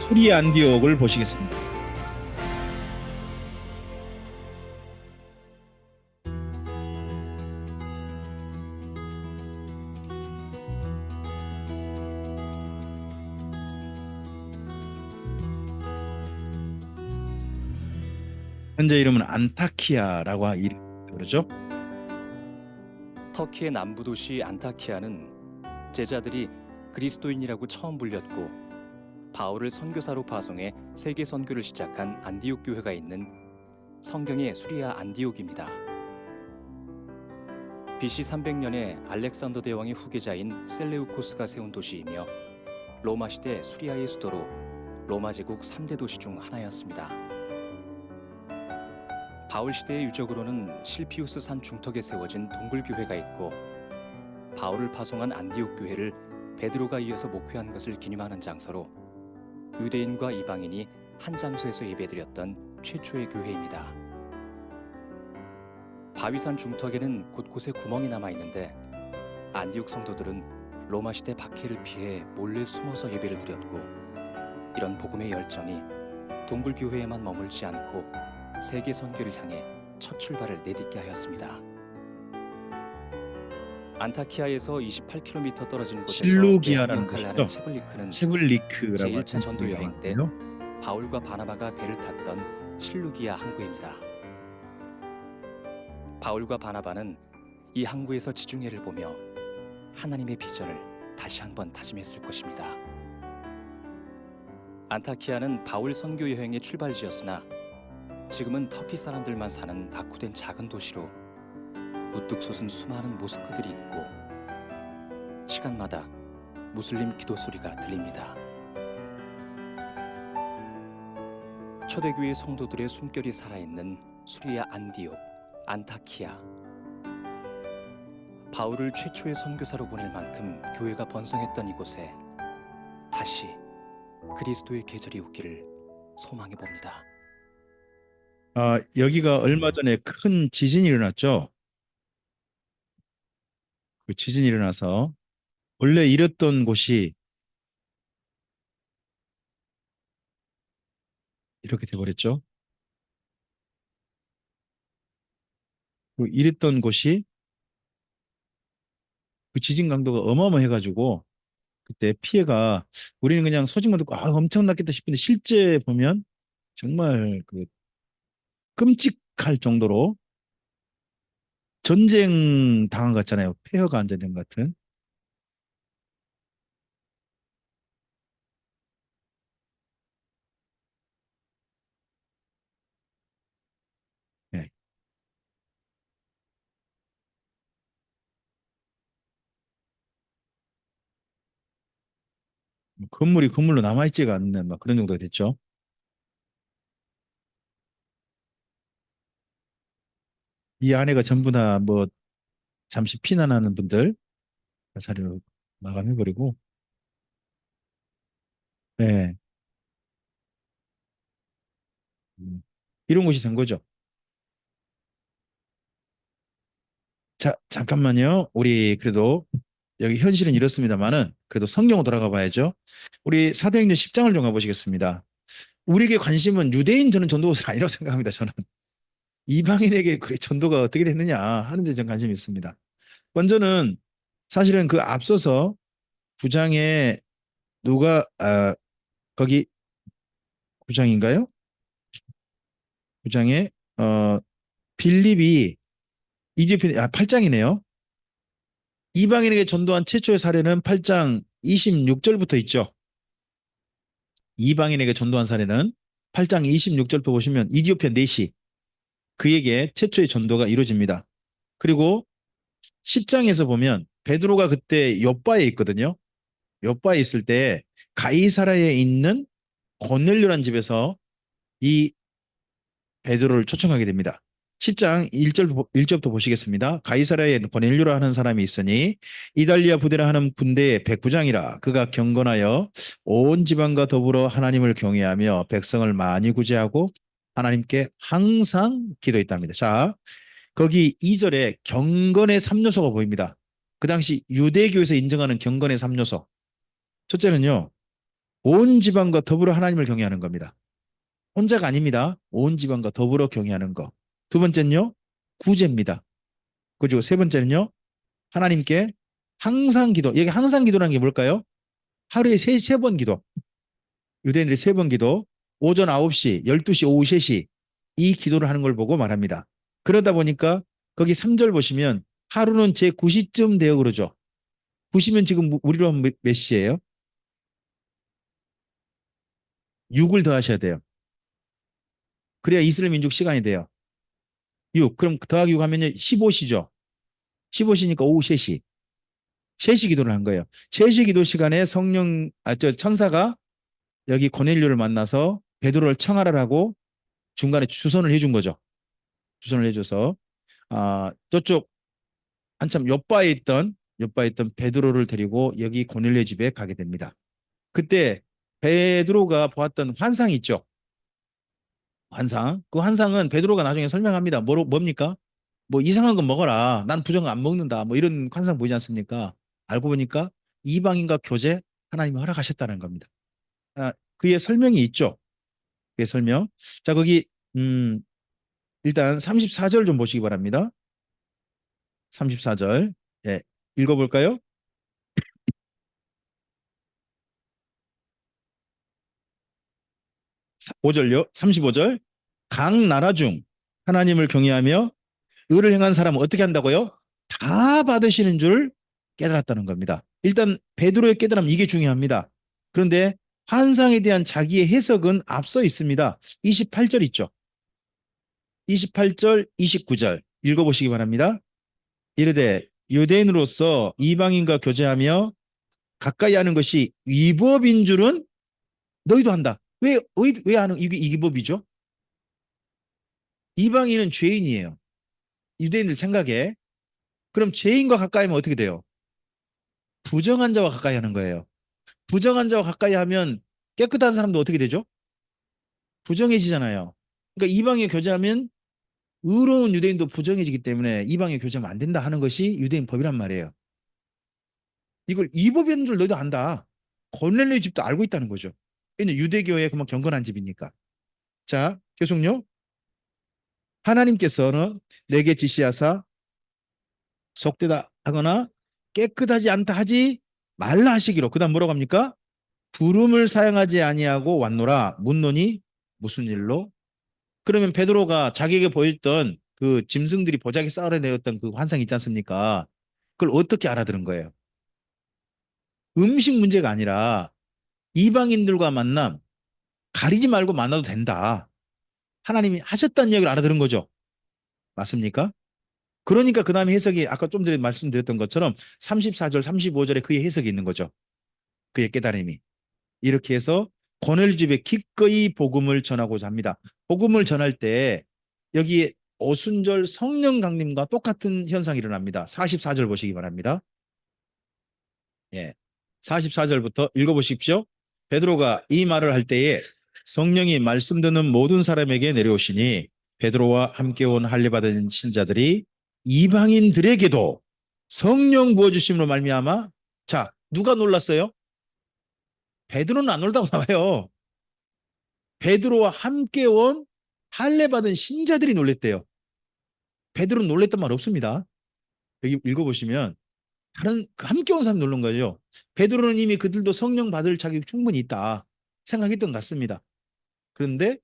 수리 안디옥을 보시겠습니다. 현재 이름은 안타키아라고 그러죠. 터키의 남부 도시 안타키아는 제자들이 그리스도인이라고 처음 불렸고 바울을 선교사로 파송해 세계 선교를 시작한 안디옥 교회가 있는 성경의 수리아 안디옥입니다. BC 300년에 알렉산더 대왕의 후계자인 셀레우코스가 세운 도시이며 로마 시대 수리아의 수도로 로마 제국 3대 도시 중 하나였습니다. 바울 시대의 유적으로는 실피우스 산 중턱에 세워진 동굴교회가 있고 바울을 파송한 안디옥 교회를 베드로가 이어서 목회한 것을 기념하는 장소로 유대인과 이방인이 한 장소에서 예배드렸던 최초의 교회입니다. 바위산 중턱에는 곳곳에 구멍이 남아있는데 안디옥 성도들은 로마 시대 박해를 피해 몰래 숨어서 예배를 드렸고 이런 복음의 열정이 동굴교회에만 머물지 않고 세계 선교를 향해 첫 출발을 내딛게 하였습니다. 안타키아에서 28km 떨어진 곳에서 실루기아라는 역할을 하는 곳이죠. 체블리크는 체블리크라고 제1차 전도 하는 여행 때 곳이고요. 바울과 바나바가 배를 탔던 실루기아 항구입니다. 바울과 바나바는 이 항구에서 지중해를 보며 하나님의 비전을 다시 한번 다짐했을 것입니다. 안타키아는 바울 선교 여행의 출발지였으나 지금은 터키 사람들만 사는 낙후된 작은 도시로 우뚝 솟은 수많은 모스크들이 있고 시간마다 무슬림 기도 소리가 들립니다. 초대교회 성도들의 숨결이 살아있는 수리아 안디옥, 안타키아. 바울을 최초의 선교사로 보낼 만큼 교회가 번성했던 이곳에 다시 그리스도의 계절이 오기를 소망해 봅니다. 여기가 얼마 전에 큰 지진이 일어났죠. 그 지진이 일어나서 원래 이랬던 곳이 이렇게 돼버렸죠. 이랬던 곳이 그 지진 강도가 어마어마해가지고 그때 피해가 우리는 그냥 소식만 듣고 엄청났겠다 싶은데 실제 보면 정말 그 끔찍할 정도로 전쟁 당한 것 같잖아요. 폐허가 안 되는 것 같은. 예. 건물이 건물로 남아있지가 않는 막 그런 정도가 됐죠. 이 안에가 전부 다 뭐 잠시 피난하는 분들 자리로 마감해버리고, 네. 이런 곳이 된 거죠. 자, 잠깐만요. 우리 그래도 여기 현실은 이렇습니다만은 그래도 성경으로 돌아가 봐야죠. 우리 사도행전 10장을 좀 가보시겠습니다. 우리에게 관심은 유대인 저는 전도가 아니라고 생각합니다. 저는 이방인에게 그 전도가 어떻게 됐느냐 하는 데 전 관심이 있습니다. 먼저는 사실은 그 앞서서 9장에 누가 거기 9장인가요? 9장에 빌립이 이디오피아 8장이네요. 이방인에게 전도한 최초의 사례는 8장 26절부터 있죠. 이방인에게 전도한 사례는 8장 26절부터 보시면 이디오피아 넷이 그에게 최초의 전도가 이루어집니다. 그리고 10장에서 보면 베드로가 그때 욥바에 있거든요. 욥바에 있을 때 가이사라에 있는 고넬료라는 집에서 이 베드로를 초청하게 됩니다. 10장 1절부터 보시겠습니다. 가이사라에 고넬료라 하는 사람이 있으니 이달리아 부대라 하는 군대의 백부장이라 그가 경건하여 온 지방과 더불어 하나님을 경외하며 백성을 많이 구제하고 하나님께 항상 기도했답니다. 자, 거기 2절에 경건의 3요소가 보입니다. 그 당시 유대교에서 인정하는 경건의 3요소. 첫째는요. 온 지방과 더불어 하나님을 경외하는 겁니다. 혼자가 아닙니다. 온 지방과 더불어 경외하는 거. 두 번째는요. 구제입니다. 그리고 세 번째는요. 하나님께 항상 기도. 여기 항상 기도라는 게 뭘까요? 하루에 세 번 기도. 유대인들이 세 번 기도. 오전 9시, 12시, 오후 3시 이 기도를 하는 걸 보고 말합니다. 그러다 보니까 거기 3절 보시면 하루는 제 9시쯤 되어 그러죠. 9시면 지금 우리로 하면 몇 시예요? 6을 더하셔야 돼요. 그래야 이스라엘 민족 시간이 돼요. 6. 그럼 더하기 6 하면요. 15시죠. 15시니까 오후 3시. 3시 기도를 한 거예요. 3시 기도 시간에 천사가 여기 고넬료를 만나서 베드로를 청하라라고 중간에 주선을 해준 거죠. 주선을 해줘서 저쪽 한참 옆바에 있던 베드로를 데리고 여기 고넬료 집에 가게 됩니다. 그때 베드로가 보았던 환상이 있죠. 환상. 그 환상은 베드로가 나중에 설명합니다. 뭡니까? 뭐 이상한 건 먹어라. 난 부정은 안 먹는다. 뭐 이런 환상 보이지 않습니까? 알고 보니까 이방인과 교제 하나님이 허락하셨다는 겁니다. 그의 설명이 있죠. 그의 설명. 자, 거기 일단 34절 좀 보시기 바랍니다. 34절. 예. 읽어볼까요? 5절요. 35절. 각 나라 중 하나님을 경외하며 의를 행한 사람은 어떻게 한다고요? 다 받으시는 줄 깨달았다는 겁니다. 일단 베드로의 깨달음 이게 중요합니다. 그런데 환상에 대한 자기의 해석은 앞서 있습니다. 28절 있죠. 28절, 29절 읽어보시기 바랍니다. 이르되 유대인으로서 이방인과 교제하며 가까이 하는 것이 위법인 줄은 너희도 한다. 왜 하는 이게 위법이죠? 이방인은 죄인이에요. 유대인들 생각에. 그럼 죄인과 가까이 하면 어떻게 돼요? 부정한 자와 가까이 하는 거예요. 부정한 자와 가까이 하면 깨끗한 사람도 어떻게 되죠? 부정해지잖아요. 그러니까 이방에 교제하면 의로운 유대인도 부정해지기 때문에 이방에 교제하면 안 된다 하는 것이 유대인 법이란 말이에요. 이걸 위법인 줄 너희도 안다. 고넬료의 집도 알고 있다는 거죠. 왜냐면 유대교에 그만 경건한 집이니까. 자, 계속요. 하나님께서는 내게 지시하사 속되다 하거나 깨끗하지 않다 하지 말라 하시기로. 그다음 뭐라고 합니까? 부름을 사용하지 아니하고 왔노라. 묻노니 무슨 일로? 그러면 베드로가 자기에게 보였던 그 짐승들이 보자기 쌓아내었던 그 환상 있지 않습니까? 그걸 어떻게 알아들은 거예요? 음식 문제가 아니라 이방인들과 만남 가리지 말고 만나도 된다. 하나님이 하셨다는 이야기를 알아들은 거죠. 맞습니까? 그러니까 그 다음에 해석이 아까 좀 전에 말씀드렸던 것처럼 34절, 35절에 그의 해석이 있는 거죠. 그의 깨달음이. 이렇게 해서 고넬 집에 기꺼이 복음을 전하고자 합니다. 복음을 전할 때 여기 오순절 성령 강림과 똑같은 현상이 일어납니다. 44절 보시기 바랍니다. 예. 44절부터 읽어보십시오. 베드로가 이 말을 할 때에 성령이 말씀 듣는 모든 사람에게 내려오시니 베드로와 함께 온 할례 받은 신자들이 이방인들에게도 성령 부어주심으로 말미암아. 자, 누가 놀랐어요? 베드로는 안 놀다고 나와요. 베드로와 함께 온 할례 받은 신자들이 놀랬대요. 베드로는 놀랬던 말 없습니다. 여기 읽어보시면 다른 함께 온 사람이 놀란 거죠. 베드로는 이미 그들도 성령 받을 자격이 충분히 있다 생각했던 것 같습니다. 그런데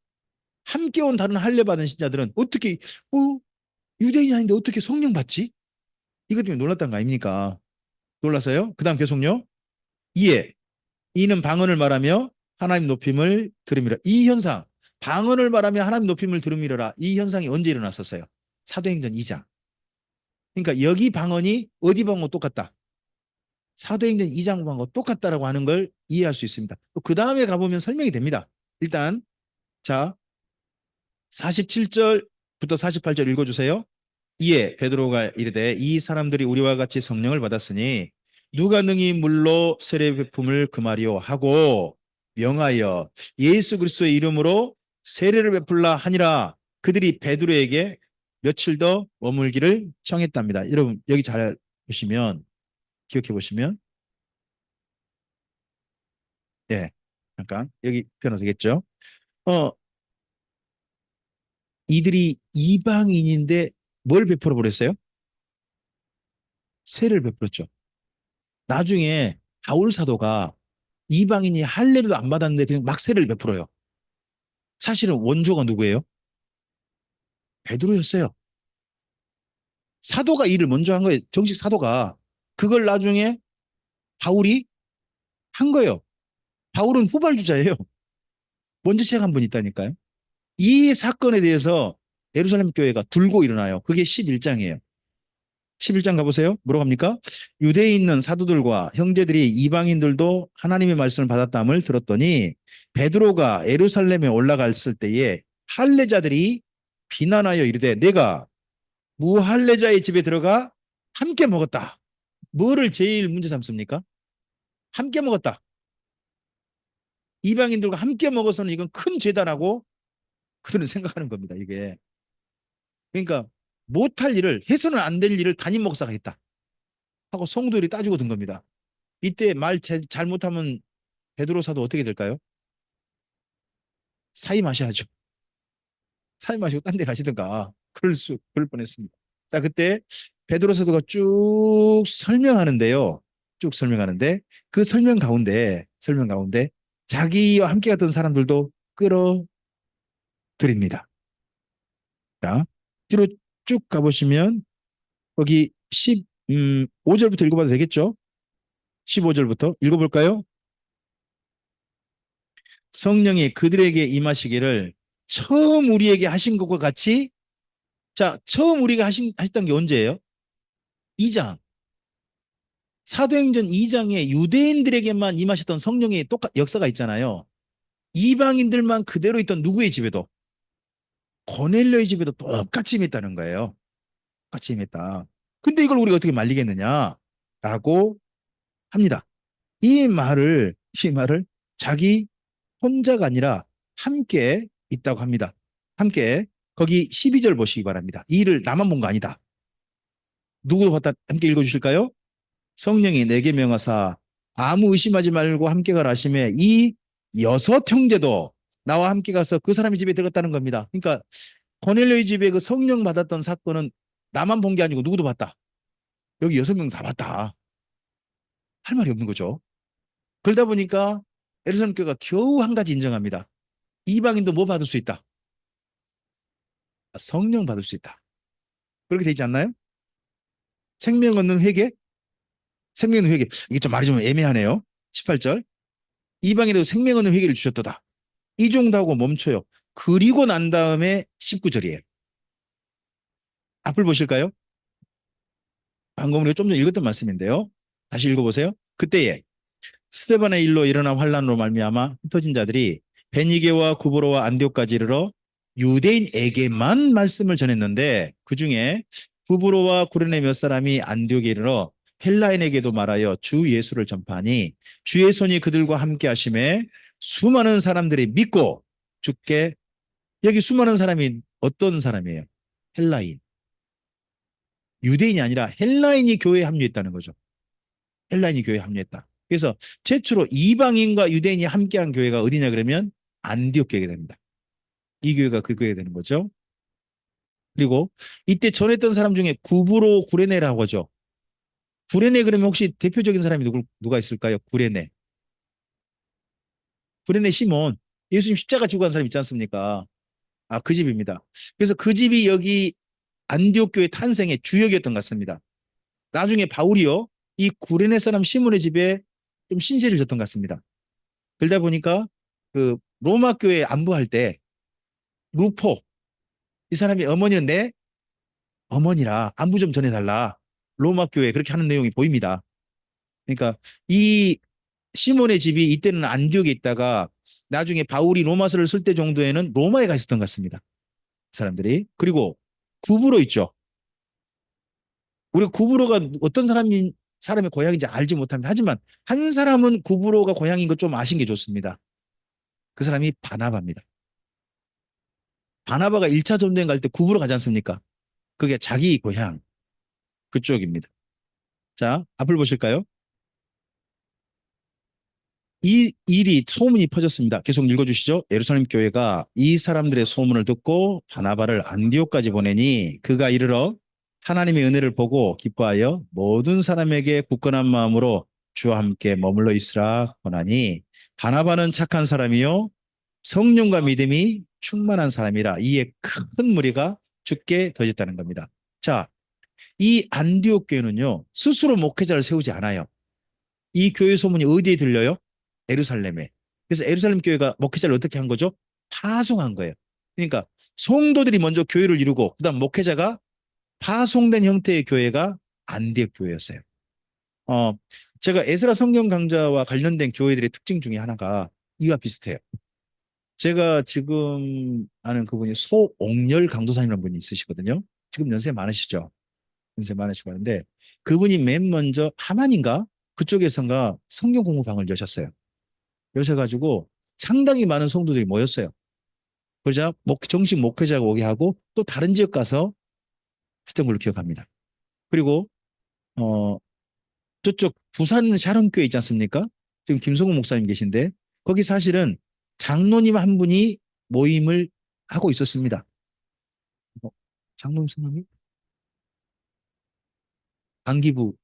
함께 온 다른 할례 받은 신자들은 어떻게 유대인이 아닌데 어떻게 성령 받지? 이것 때문에 놀랐던 거 아닙니까? 놀라서요. 그 다음 계속요. 이는 방언을 말하며 하나님 높임을 들음이라. 이 현상, 방언을 말하며 하나님 높임을 들음이라. 이 현상이 언제 일어났었어요? 사도행전 2장. 그러니까 여기 방언이 어디 방언과 똑같다? 사도행전 2장 방언과 똑같다라고 하는 걸 이해할 수 있습니다. 그 다음에 가보면 설명이 됩니다. 일단 자 47절부터 48절 읽어주세요. 이에 베드로가 이르되 이 사람들이 우리와 같이 성령을 받았으니 누가 능히 물로 세례 베품을 금하리요 하고 명하여 예수 그리스도의 이름으로 세례를 베풀라 하니라. 그들이 베드로에게 며칠 더 머물기를 청했답니다. 여러분 여기 잘 보시면 기억해 보시면 예, 잠깐 여기 표현 되겠죠. 어, 이들이 이방인인데 뭘 베풀어 버렸어요? 세를 베풀었죠. 나중에 바울 사도가 이방인이 할례를 안 받았는데 그냥 막 세를 베풀어요. 사실은 원조가 누구예요? 베드로였어요. 사도가 일을 먼저 한 거예요. 정식 사도가. 그걸 나중에 바울이 한 거예요. 바울은 후발주자예요. 먼저 시작한 분이 있다니까요. 이 사건에 대해서 예루살렘 교회가 들고 일어나요. 그게 11장이에요. 11장 가보세요. 뭐라고 합니까? 유대에 있는 사도들과 형제들이 이방인들도 하나님의 말씀을 받았다함을 들었더니 베드로가 예루살렘에 올라갔을 때에 할례자들이 비난하여 이르되 내가 무할례자의 집에 들어가 함께 먹었다. 뭐를 제일 문제 삼습니까? 함께 먹었다. 이방인들과 함께 먹어서는 이건 큰 죄다라고 그들은 생각하는 겁니다. 이게. 그러니까 못할 일을 해서는 안 될 일을 담임 목사가 했다. 하고 성도들이 따지고 든 겁니다. 이때 말 잘못하면 베드로 사도 어떻게 될까요? 사이 마셔야죠. 사이 마시고 딴 데 가시든가. 그럴 뻔했습니다. 자, 그때 베드로 사도가 쭉 설명하는데요. 쭉 설명하는데 그 설명 가운데 자기와 함께 갔던 사람들도 끌어들입니다. 자, 뒤로 쭉 가보시면 거기 5절부터 읽어봐도 되겠죠? 15절부터 읽어볼까요? 성령이 그들에게 임하시기를 처음 우리에게 하신 것과 같이 자, 처음 우리가 하셨던 게 언제예요? 2장. 사도행전 2장에 유대인들에게만 임하셨던 성령의 역사가 있잖아요. 이방인들만 그대로 있던 누구의 집에도 고넬료의 집에도 똑같이 임했다는 거예요. 똑같이 임했다. 근데 이걸 우리가 어떻게 말리겠느냐? 라고 합니다. 이 말을 자기 혼자가 아니라 함께 있다고 합니다. 함께 거기 12절 보시기 바랍니다. 이 일을 나만 본 거 아니다. 누구도 봤다 함께 읽어주실까요? 성령이 내게 명하사 아무 의심하지 말고 함께 가라 하심에 이 여섯 형제도 나와 함께 가서 그 사람의 집에 들어갔다는 겁니다. 그러니까 고넬료의 집에 그 성령 받았던 사건은 나만 본 게 아니고 누구도 봤다. 여기 6명 다 봤다. 할 말이 없는 거죠. 그러다 보니까 예루살렘 교회가 겨우 한 가지 인정합니다. 이방인도 뭐 받을 수 있다? 성령 받을 수 있다. 그렇게 되지 않나요? 생명 얻는 회개? 생명 얻는 회개. 이게 좀 말이 좀 애매하네요. 18절. 이방인에도 생명 얻는 회개를 주셨도다. 이 정도 하고 멈춰요. 그리고 난 다음에 19절이에요. 앞을 보실까요? 방금 우리가 좀 전에 읽었던 말씀인데요. 다시 읽어보세요. 그때에 스데반의 일로 일어난 환란으로 말미암아 흩어진 자들이 베니게와 구브로와 안디옥까지 이르러 유대인에게만 말씀을 전했는데 그중에 구브로와 구레네 몇 사람이 안디옥에 이르러 헬라인에게도 말하여 주 예수를 전파하니 주의 손이 그들과 함께 하심에 수많은 사람들이 믿고 주께 여기 수많은 사람이 어떤 사람이에요? 헬라인. 유대인이 아니라 헬라인이 교회에 합류했다는 거죠. 헬라인이 교회에 합류했다. 그래서 최초로 이방인과 유대인이 함께한 교회가 어디냐 그러면 안디옥 교회가 됩니다. 이 교회가 그 교회가 되는 거죠. 그리고 이때 전했던 사람 중에 구브로 구레네라고 하죠. 구레네 그러면 혹시 대표적인 사람이 누가 있을까요? 구레네. 구레네 시몬. 예수님 십자가 지고 간 사람 있지 않습니까? 아, 그 집입니다. 그래서 그 집이 여기 안디옥 교회 탄생의 주역이었던 것 같습니다. 나중에 바울이요. 이 구레네 사람 시몬의 집에 좀 신세를 졌던 것 같습니다. 그러다 보니까 그 로마 교회 안부할 때 루포 이 사람이 어머니는 내 어머니라 안부 좀 전해달라. 로마 교회 그렇게 하는 내용이 보입니다. 그러니까 이 시몬의 집이 이때는 안디옥에 있다가 나중에 바울이 로마서를 쓸 때 정도에는 로마에 가 있었던 것 같습니다. 사람들이. 그리고 구브로 있죠. 우리가 구브로가 어떤 사람의 고향인지 알지 못합니다. 하지만 한 사람은 구브로가 고향인 거 좀 아신 게 좋습니다. 그 사람이 바나바입니다. 바나바가 1차 전도행 갈 때 구브로 가지 않습니까? 그게 자기 고향 그쪽입니다. 자, 앞을 보실까요? 이 일이 소문이 퍼졌습니다. 계속 읽어주시죠. 예루살렘 교회가 이 사람들의 소문을 듣고 바나바를 안디옥까지 보내니 그가 이르러 하나님의 은혜를 보고 기뻐하여 모든 사람에게 굳건한 마음으로 주와 함께 머물러 있으라 권하니 바나바는 착한 사람이요 성령과 믿음이 충만한 사람이라 이에 큰 무리가 죽게 더졌다는 겁니다. 자, 이 안디옥 교회는요 스스로 목회자를 세우지 않아요. 이 교회 소문이 어디에 들려요? 예루살렘에. 그래서 예루살렘 교회가 목회자를 어떻게 한 거죠? 파송한 거예요. 그러니까 성도들이 먼저 교회를 이루고 그다음 목회자가 파송된 형태의 교회가 안디옥 교회였어요. 어, 제가 에스라 성경 강좌와 관련된 교회들의 특징 중에 하나가 이와 비슷해요. 제가 지금 아는 그분이 소옥렬 강도사님이라는 분이 있으시거든요. 지금 연세 많으시죠? 연세 많으시고 하는데 그분이 맨 먼저 하만인가 그쪽에선가 성경 공부방을 여셨어요. 여셔가지고 상당히 많은 성도들이 모였어요. 그러자 정식 목회자가 오게 하고 또 다른 지역 가서 했던 걸로 기억합니다. 그리고 어 저쪽 부산 샤론교회 있지 않습니까? 지금 김성우 목사님 계신데 거기 사실은 장로님 한 분이 모임을 하고 있었습니다. 어, 장로님 성함이 안기부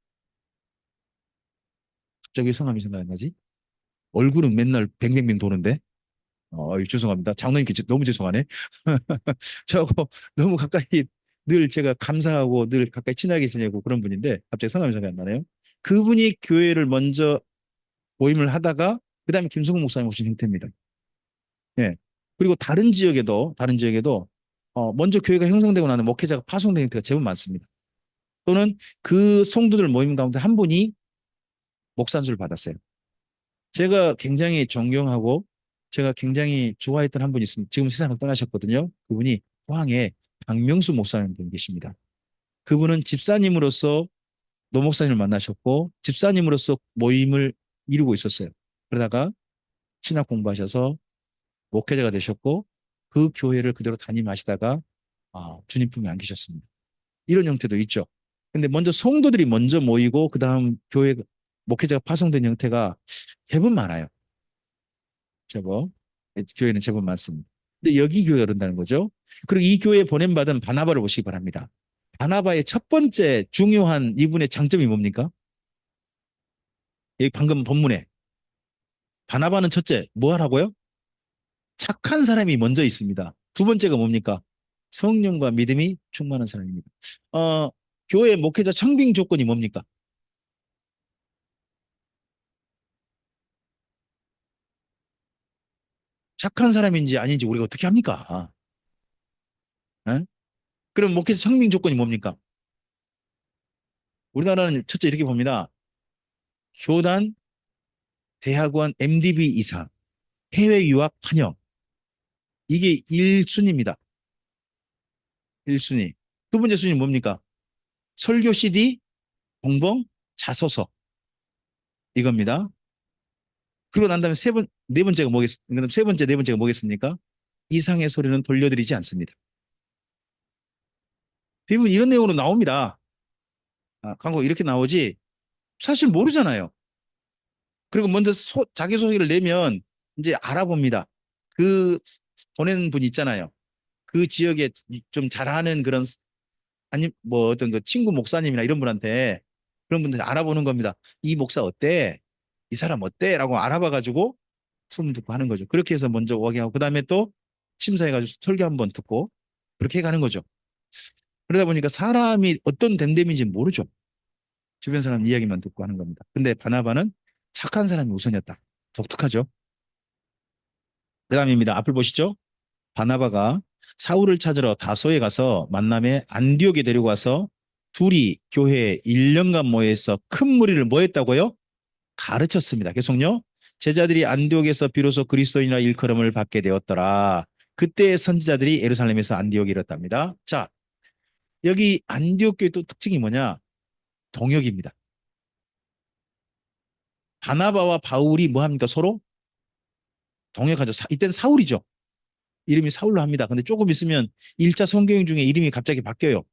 갑자기 성함이 생각이 안 나지? 얼굴은 맨날 뱅뱅뱅 도는데 죄송합니다. 장로님께 너무 죄송하네. 저하고 너무 가까이 늘 제가 감사하고 늘 가까이 친하게 지내고 그런 분인데 갑자기 성함이 생각이 안 나네요. 그분이 교회를 먼저 모임을 하다가 그다음에 김성국 목사님 오신 형태입니다. 예. 그리고 다른 지역에도 먼저 교회가 형성되고 나는 목회자가 파송된 형태가 제법 많습니다. 또는 그 성도들 모임 가운데 한 분이 목산주를 받았어요. 제가 굉장히 존경하고 제가 굉장히 좋아했던 한 분이 있습니다. 지금 세상을 떠나셨거든요. 그분이 포항에 박명수 목사님 분 계십니다. 그분은 집사님으로서 노 목사님을 만나셨고 집사님으로서 모임을 이루고 있었어요. 그러다가 신학 공부하셔서 목회자가 되셨고 그 교회를 그대로 담임하시다가 주님 품에 안기셨습니다. 이런 형태도 있죠. 근데 먼저 성도들이 먼저 모이고 그다음 교회 목회자가 파송된 형태가 대부분 많아요. 제법 교회는 제법 많습니다. 근데 여기 교회가 그런다는 거죠. 그리고 이 교회에 보냄받은 바나바를 보시기 바랍니다. 바나바의 첫 번째 중요한 이분의 장점이 뭡니까? 여기 방금 본문에 바나바는 첫째 뭐 하라고요? 착한 사람이 먼저 있습니다. 두 번째가 뭡니까? 성령과 믿음이 충만한 사람입니다. 어, 교회 목회자 청빙 조건이 뭡니까? 착한 사람인지 아닌지 우리가 어떻게 합니까? 에? 그럼 목회자 청빙 조건이 뭡니까? 우리나라는 첫째 이렇게 봅니다. 교단, 대학원, MDB 이상, 해외 유학 환영. 이게 1순위입니다. 1순위. 두 번째 순위 뭡니까? 설교 CD, 공봉, 자소서. 이겁니다. 그리고 난 다음에 세 번째, 네 번째가 뭐겠습니까? 이상의 소리는 돌려드리지 않습니다. 대부분 이런 내용으로 나옵니다. 광고 이렇게 나오지 사실 모르잖아요. 그리고 먼저 자기소개를 내면 이제 알아봅니다. 그 보낸 분 있잖아요. 그 지역에 좀 잘하는 그런 아니 뭐 어떤 그 친구 목사님이나 이런 분한테 그런 분들 알아보는 겁니다. 이 목사 어때? 이 사람 어때? 라고 알아봐가지고 소문 듣고 하는 거죠. 그렇게 해서 먼저 오게 하고 그다음에 또 심사해가지고 설교 한번 듣고 그렇게 가는 거죠. 그러다 보니까 사람이 어떤 됨됨인지 모르죠. 주변 사람 이야기만 듣고 하는 겁니다. 근데 바나바는 착한 사람이 우선이었다. 독특하죠. 그다음입니다. 앞을 보시죠. 바나바가 사울을 찾으러 다소에 가서 만남에 안디옥에 데리고 와서 둘이 교회에 1년간 모여서 큰 무리를 뭐 했다고요? 가르쳤습니다. 계속요. 제자들이 안디옥에서 비로소 그리스도인이라 일컬음을 받게 되었더라. 그때 선지자들이 예루살렘에서 안디옥에 이르렀답니다. 자, 여기 안디옥 교회 또 특징이 뭐냐? 동역입니다. 바나바와 바울이 뭐 합니까? 서로 동역하죠. 이때는 사울이죠. 이름이 사울로 합니다. 근데 조금 있으면 1차 성경 중에 이름이 갑자기 바뀌어요.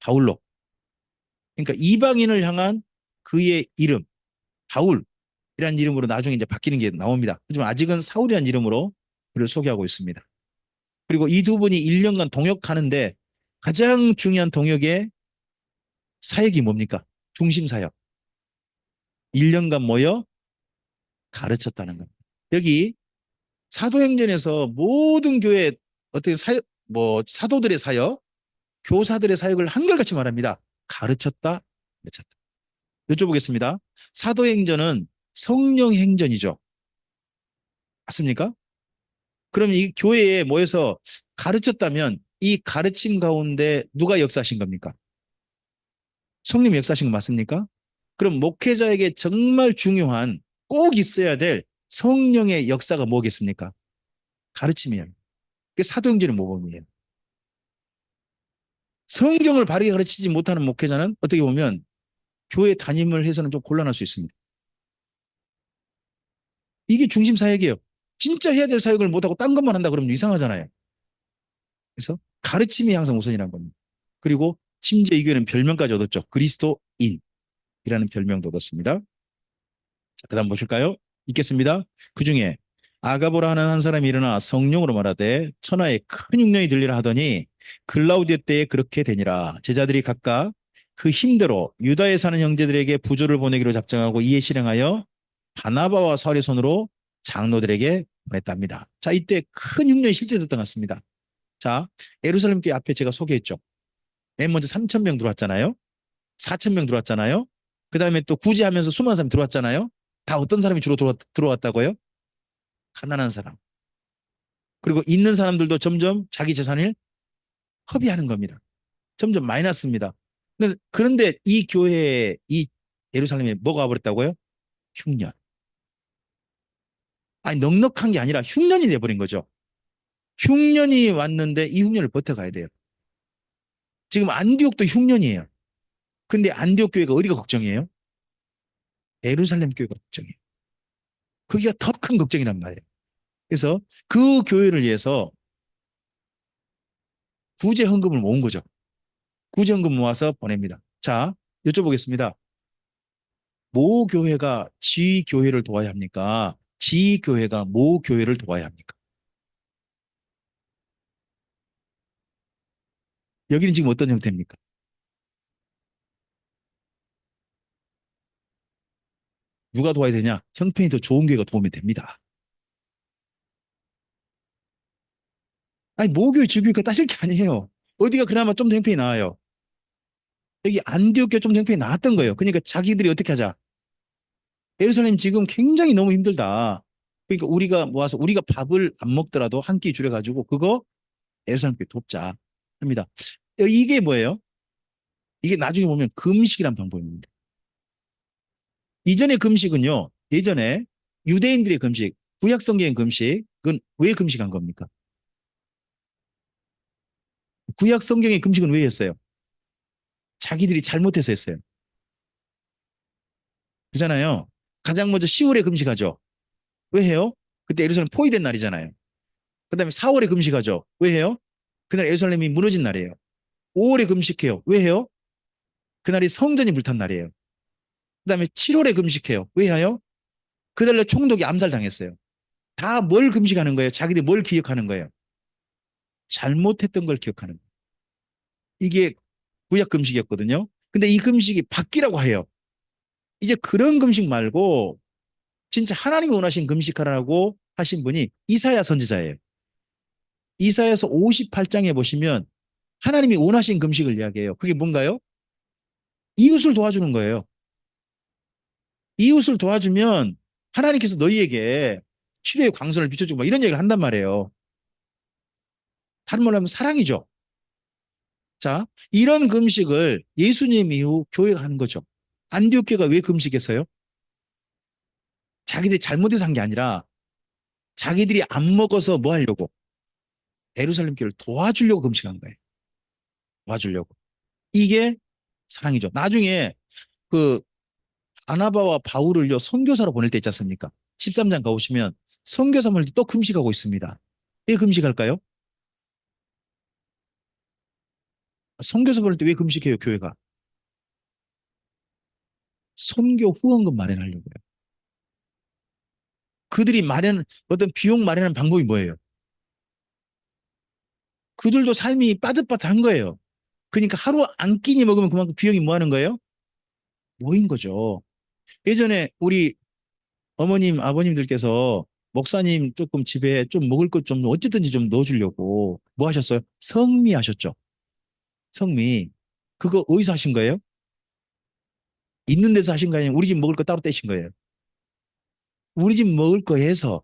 바울로. 그러니까 이방인을 향한 그의 이름 바울이라는 이름으로 나중에 이제 바뀌는 게 나옵니다. 하지만 아직은 사울이라는 이름으로 그를 소개하고 있습니다. 그리고 이 두 분이 1년간 동역하는데 가장 중요한 동역의 사역이 뭡니까? 중심 사역. 1년간 모여 가르쳤다는 겁니다. 여기 사도행전에서 모든 교회 어떻게 사역, 뭐 사도들의 사역, 교사들의 사역을 한결같이 말합니다. 가르쳤다, 가르쳤다. 여쭤보겠습니다. 사도행전은 성령 행전이죠. 맞습니까? 그럼 이 교회에 모여서 가르쳤다면 이 가르침 가운데 누가 역사하신 겁니까? 성령 역사하신 거 맞습니까? 그럼 목회자에게 정말 중요한 꼭 있어야 될 성령의 역사가 뭐겠습니까? 가르침이에요. 그게 사도행전의 모범이에요. 성경을 바르게 가르치지 못하는 목회자는 어떻게 보면 교회 담임을 해서는 좀 곤란할 수 있습니다. 이게 중심 사역이에요. 진짜 해야 될 사역을 못하고 딴 것만 한다 그러면 이상하잖아요. 그래서 가르침이 항상 우선이라는 겁니다. 그리고 심지어 이 교회는 별명까지 얻었죠. 그리스도인이라는 별명도 얻었습니다. 자, 그다음 보실까요? 읽겠습니다. 그 중에 아가보라 하는 한 사람이 일어나 성령으로 말하되 천하에 큰 흉년이 들리라 하더니 글라우디오 때에 그렇게 되니라. 제자들이 각각 그 힘대로 유다에 사는 형제들에게 부조를 보내기로 작정하고 이에 실행하여 바나바와 사울의 손으로 장로들에게 보냈답니다. 자, 이때 큰 흉년이 실제 됐던 것 같습니다. 자, 예루살렘 교회 앞에 제가 소개했죠. 맨 먼저 3천 명 들어왔잖아요. 4천 명 들어왔잖아요. 그 다음에 또 구제하면서 수많은 사람이 들어왔잖아요. 다 어떤 사람이 주로 들어왔다고요? 가난한 사람. 그리고 있는 사람들도 점점 자기 재산을 허비하는 겁니다. 점점 마이너스입니다. 그런데 이 교회에, 이 예루살렘에 뭐가 와버렸다고요? 흉년. 아니, 넉넉한 게 아니라 흉년이 돼버린 거죠. 흉년이 왔는데 이 흉년을 버텨가야 돼요. 지금 안디옥도 흉년이에요. 근데 안디옥 교회가 어디가 걱정이에요? 예루살렘 교회가 걱정이에요. 거기가 더 큰 걱정이란 말이에요. 그래서 그 교회를 위해서 구제 헌금을 모은 거죠. 구제 헌금 모아서 보냅니다. 자, 여쭤보겠습니다. 모 교회가 지 교회를 도와야 합니까? 지 교회가 모 교회를 도와야 합니까? 여기는 지금 어떤 형태입니까? 누가 도와야 되냐? 형편이 더 좋은 교회가 도우면 됩니다. 아니, 모 교회, 지 교회가 따질 게 아니에요. 어디가 그나마 좀 더 형편이 나아요. 여기 안디옥 교회 좀 더 형편이 나았던 거예요. 그러니까 자기들이 어떻게 하자? 예루살렘 지금 굉장히 너무 힘들다. 그러니까 우리가 모아서 우리가 밥을 안 먹더라도 한 끼 줄여가지고 그거 예루살렘 교회 돕자 합니다. 이게 뭐예요? 이게 나중에 보면 금식이란 방법입니다. 이전의 금식은요, 예전에 유대인들의 금식, 구약 성경의 금식은 왜 금식한 겁니까? 구약 성경의 금식은 왜 했어요? 자기들이 잘못해서 했어요. 그잖아요. 가장 먼저 10월에 금식하죠. 왜 해요? 그때 예루살렘 포위된 날이잖아요. 그 다음에 4월에 금식하죠. 왜 해요? 그날 예루살렘이 무너진 날이에요. 5월에 금식해요. 왜 해요? 그날이 성전이 불탄 날이에요. 그 다음에 7월에 금식해요. 왜 해요? 그날로 총독이 암살당했어요. 다 뭘 금식하는 거예요? 자기들이 뭘 기억하는 거예요? 잘못했던 걸 기억하는 거예요. 이게 구약 금식이었거든요. 근데 이 금식이 바뀌라고 해요. 이제 그런 금식 말고 진짜 하나님이 원하신 금식하라고 하신 분이 이사야 선지자예요. 이사야서 58장에 보시면 하나님이 원하신 금식을 이야기해요. 그게 뭔가요? 이웃을 도와주는 거예요. 이웃을 도와주면 하나님께서 너희에게 치료의 광선을 비춰주고 막 이런 얘기를 한단 말이에요. 다른 말로 하면 사랑이죠. 자, 이런 금식을 예수님 이후 교회가 하는 거죠. 안디옥 교회가 왜 금식했어요? 자기들이 잘못해서 한 게 아니라 자기들이 안 먹어서 뭐 하려고? 예루살렘 교회를 도와주려고 금식한 거예요. 도와주려고. 이게 사랑이죠. 나중에 그 바나바와 바울을요 선교사로 보낼 때 있지 않습니까? 13장 가보시면 선교사 보낼 때 또 금식하고 있습니다. 왜 금식할까요? 선교사 보낼 때 왜 금식해요, 교회가? 선교 후원금 마련하려고요. 그들이 어떤 비용 마련하는 방법이 뭐예요? 그들도 삶이 빠듯빠듯한 거예요. 그러니까 하루 한 끼니 먹으면 그만큼 비용이 뭐 하는 거예요? 모인 거죠. 예전에 우리 어머님, 아버님들께서 목사님 조금 집에 좀 먹을 것 좀 어쨌든지 좀 넣어주려고 뭐 하셨어요? 성미 하셨죠. 성미. 그거 어디서 하신 거예요? 있는 데서 하신 거 아니에요? 우리 집 먹을 거 따로 떼신 거예요. 우리 집 먹을 거 해서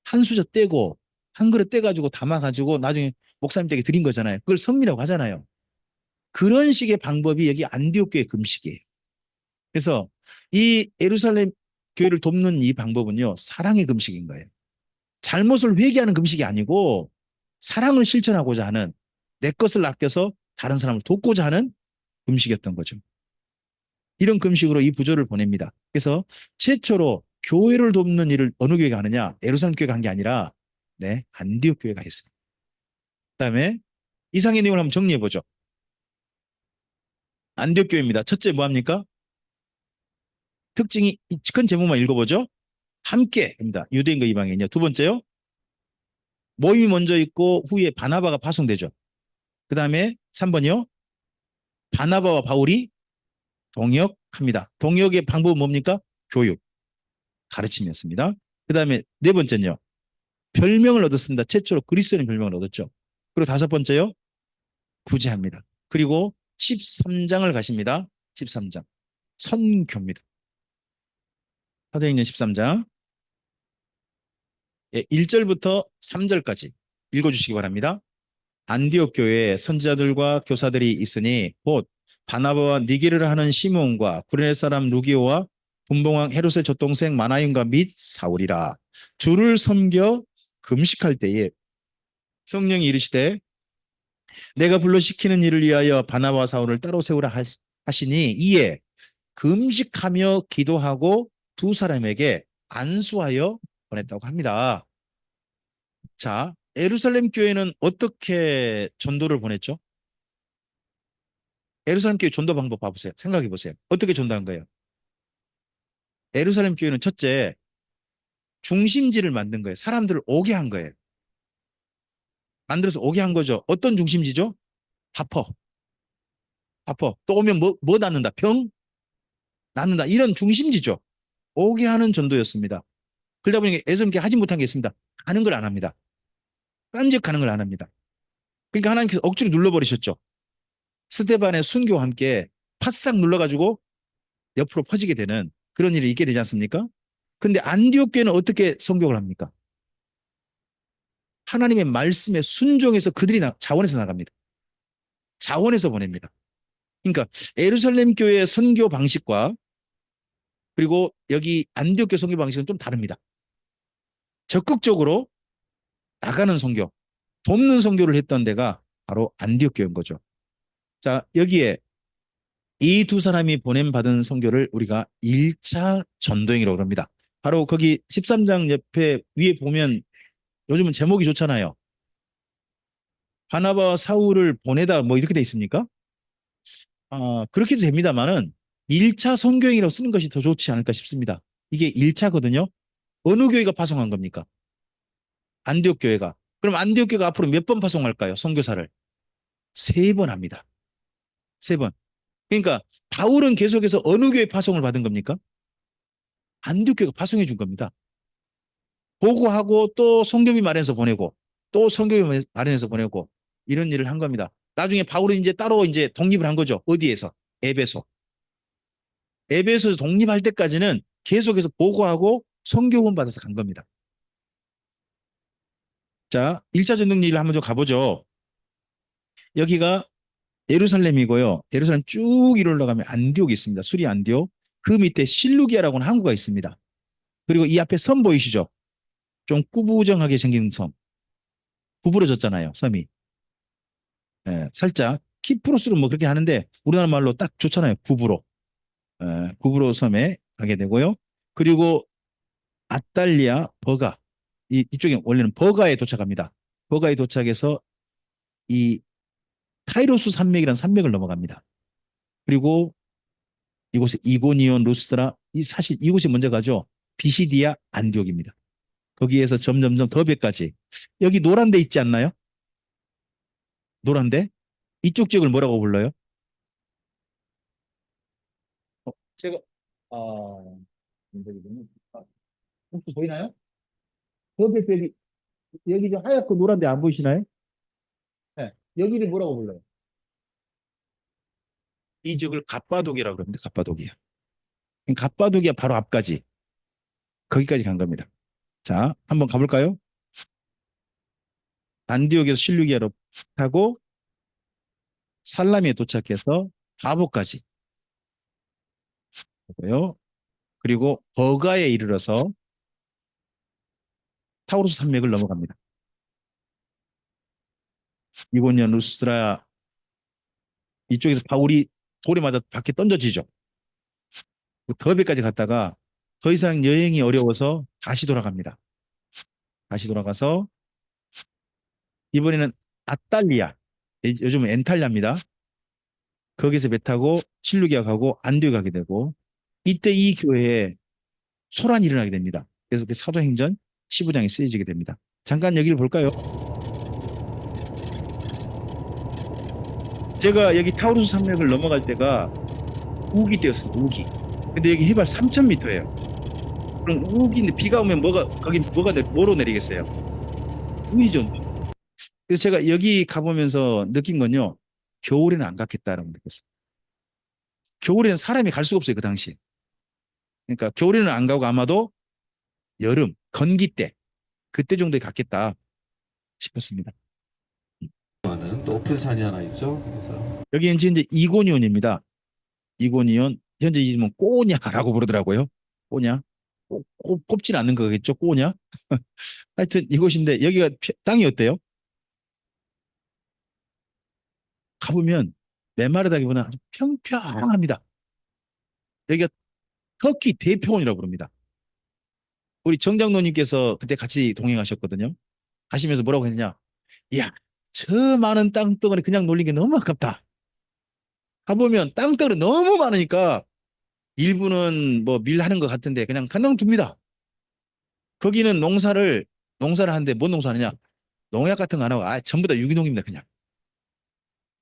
한 수저 떼고 한 그릇 떼가지고 담아가지고 나중에 목사님 댁에 드린 거잖아요. 그걸 성미라고 하잖아요. 그런 식의 방법이 여기 안디옥 교회 금식이에요. 그래서 이 예루살렘 교회를 돕는 이 방법은요, 사랑의 금식인 거예요. 잘못을 회개하는 금식이 아니고 사랑을 실천하고자 하는, 내 것을 아껴서 다른 사람을 돕고자 하는 금식이었던 거죠. 이런 금식으로 이 부조를 보냅니다. 그래서 최초로 교회를 돕는 일을 어느 교회가 하느냐? 예루살렘 교회가 한 게 아니라 네, 안디옥 교회가 했습니다. 그다음에 이상의 내용을 한번 정리해 보죠. 안디옥 교회입니다. 첫째 뭐합니까? 특징이 큰 제목만 읽어보죠. 함께입니다. 유대인과 이방인이요. 두 번째요. 모임이 먼저 있고 후에 바나바가 파송되죠. 그 다음에 3번이요. 바나바와 바울이 동역합니다. 동역의 방법은 뭡니까? 교육, 가르침이었습니다. 그 다음에 네 번째는요. 별명을 얻었습니다. 최초로 그리스도인 별명을 얻었죠. 그리고 다섯 번째요. 구제합니다. 그리고 13장을 가십니다. 13장. 선교입니다. 사도행전 13장. 1절부터 3절까지 읽어주시기 바랍니다. 안디옥 교회에 선지자들과 교사들이 있으니 곧 바나바와 니게르를 하는 시몬과 구레네 사람 루기오와 분봉왕 헤롯의 젖동생 마나임과 및 사울이라. 주를 섬겨 금식할 때에 성령이 이르시되 내가 불러 시키는 일을 위하여 바나바와 사울을 따로 세우라 하시니 이에 금식하며 기도하고 두 사람에게 안수하여 보냈다고 합니다. 자, 예루살렘 교회는 어떻게 전도를 보냈죠? 예루살렘 교회 전도 방법 봐보세요. 생각해 보세요. 어떻게 전도한 거예요? 예루살렘 교회는 첫째, 중심지를 만든 거예요. 사람들을 오게 한 거예요. 만들어서 오게 한 거죠. 어떤 중심지죠? 바퍼. 바퍼. 또 오면 뭐 낳는다? 병? 낳는다. 이런 중심지죠. 오게 하는 전도였습니다. 그러다 보니까 예수님께 하지 못한 게 있습니다. 가는 걸 안 합니다. 딴짓 가는 걸 안 합니다. 그러니까 하나님께서 억지로 눌러버리셨죠. 스테반의 순교와 함께 파싹 눌러가지고 옆으로 퍼지게 되는 그런 일이 있게 되지 않습니까? 근데 안디옥 교회는 어떻게 성교를 합니까? 하나님의 말씀에 순종해서 그들이 자원해서 나갑니다. 자원해서 보냅니다. 그러니까 예루살렘 교회의 선교 방식과 그리고 여기 안디옥 교회 선교 방식은 좀 다릅니다. 적극적으로 나가는 선교, 돕는 선교를 했던 데가 바로 안디옥 교회인 거죠. 자, 여기에 이 두 사람이 보냄받은 선교를 우리가 1차 전도행이라고 합니다. 바로 거기 13장 옆에 위에 보면 요즘은 제목이 좋잖아요. 바나바와 사울을 보내다 뭐 이렇게 돼 있습니까? 그렇게도 됩니다만은 1차 선교행이라고 쓰는 것이 더 좋지 않을까 싶습니다. 이게 1차거든요. 어느 교회가 파송한 겁니까? 안디옥 교회가. 그럼 안디옥 교회가 앞으로 몇 번 파송할까요? 선교사를. 3번 합니다. 3번. 그러니까 바울은 계속해서 어느 교회 파송을 받은 겁니까? 안디옥 교회가 파송해 준 겁니다. 보고하고 또 선교비 마련해서 보내고 또 선교비 마련해서 보내고 이런 일을 한 겁니다. 나중에 바울은 이제 따로 이제 독립을 한 거죠. 어디에서? 에베소. 에베소에서 독립할 때까지는 계속해서 보고하고 선교훈 받아서 간 겁니다. 자, 1차 전쟁일을 한번 좀 가보죠. 여기가 예루살렘이고요. 예루살렘 쭉 이리 올라가면 안디옥이 있습니다. 수리 안디옥. 그 밑에 실루기아라고 하는 항구가 있습니다. 그리고 이 앞에 섬 보이시죠? 좀 꾸부정하게 생긴 섬. 구부러졌잖아요, 섬이. 살짝 키프로스로 뭐 그렇게 하는데 우리나라 말로 딱 좋잖아요. 구부로. 구부로 섬에 가게 되고요. 그리고 아탈리아, 버가. 이쪽에 원래는 버가에 도착합니다. 버가에 도착해서 이 타이로스 산맥이라는 산맥을 넘어갑니다. 그리고 이곳에 이고니온, 루스드라, 사실 이곳이 먼저 가죠. 비시디아, 안디옥입니다. 거기에서 점점점 더베까지. 여기 노란 데 있지 않나요? 노란 데? 이쪽 지역을 뭐라고 불러요? 제가 아, 혹시 보이나요? 더베 여기 좀 하얗고 노란 데 안 보이시나요? 네. 여기를 뭐라고 불러요? 이 지역을 갑바독이라고 그럽니다. 갑바독이야. 갑바독이야 바로 앞까지. 거기까지 간 겁니다. 자, 한번 가볼까요? 안디옥에서 실루기아로 타고 살라미에 도착해서 바보까지 보고요. 그리고 버가에 이르러서 타우루스 산맥을 넘어갑니다. 이고니온, 루스드라 이쪽에서 바울이 돌에 맞아 밖에 던져지죠. 더베까지 갔다가 더 이상 여행이 어려워서 다시 돌아갑니다. 다시 돌아가서 이번에는 아탈리아, 요즘은 엔탈리아입니다. 거기서 배 타고 실루기아 가고 안디오 가게 되고 이때 이 교회에 소란이 일어나게 됩니다. 그래서 그 사도행전 15장에 쓰여지게 됩니다. 잠깐 여기를 볼까요? 제가 여기 타우루스 산맥을 넘어갈 때가 우기 때였습니다. 우기. 근데 여기 해발 3,000m예요. 그럼 우기인데 비가 오면 거기 뭐로 내리겠어요? 우이죠. 그래서 제가 여기 가보면서 느낀 건요. 겨울에는 안 갔겠다라고 느꼈어요. 겨울에는 사람이 갈 수가 없어요. 그 당시에. 그러니까 겨울에는 안 가고 아마도 여름, 건기 때 그때 정도에 갔겠다 싶었습니다. 높은 산이 하나 있죠. 그래서 여기는 이제 이고니온입니다. 이고니온 현재 이름은 꼬냐라고 부르더라고요. 꼬냐. 꼽질 않는 거겠죠. 꼬냐. 하여튼 이곳인데 여기가 땅이 어때요? 가보면 메마르다기보다 아주 평평합니다. 여기가 터키 대평원이라고 부릅니다. 우리 정장로님께서 그때 같이 동행하셨거든요. 가시면서 뭐라고 했느냐? 이야, 저 많은 땅덩어리 그냥 놀린 게 너무 아깝다. 가보면 땅덩어리 너무 많으니까 일부는 뭐 밀하는 것 같은데 그냥 둡니다. 거기는 농사를 하는데 뭔 농사하느냐? 농약 같은 거 안 하고 전부 다 유기농입니다. 그냥.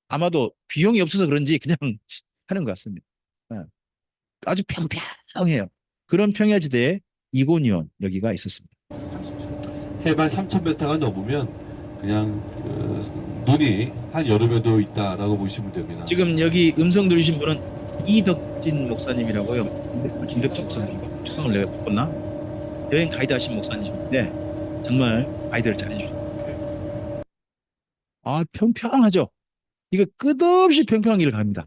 아마도 비용이 없어서 그런지 그냥 하는 것 같습니다. 예. 아주 평평해요. 그런 평야지대에 이고니온 여기가 있었습니다. 해발 3,000m가 넘으면 그냥 눈이 한 여름에도 있다라고 보시면 됩니다. 지금 여기 음성 들으신 분은 이덕진 목사님이라고요. 김덕진 목사님, 추성을 내가 바꿨나? 여행 가이드 하신 목사님인데 정말 가이드를 잘해주셨어요. 아, 평평하죠. 이거 끝없이 평평한 길을 갑니다.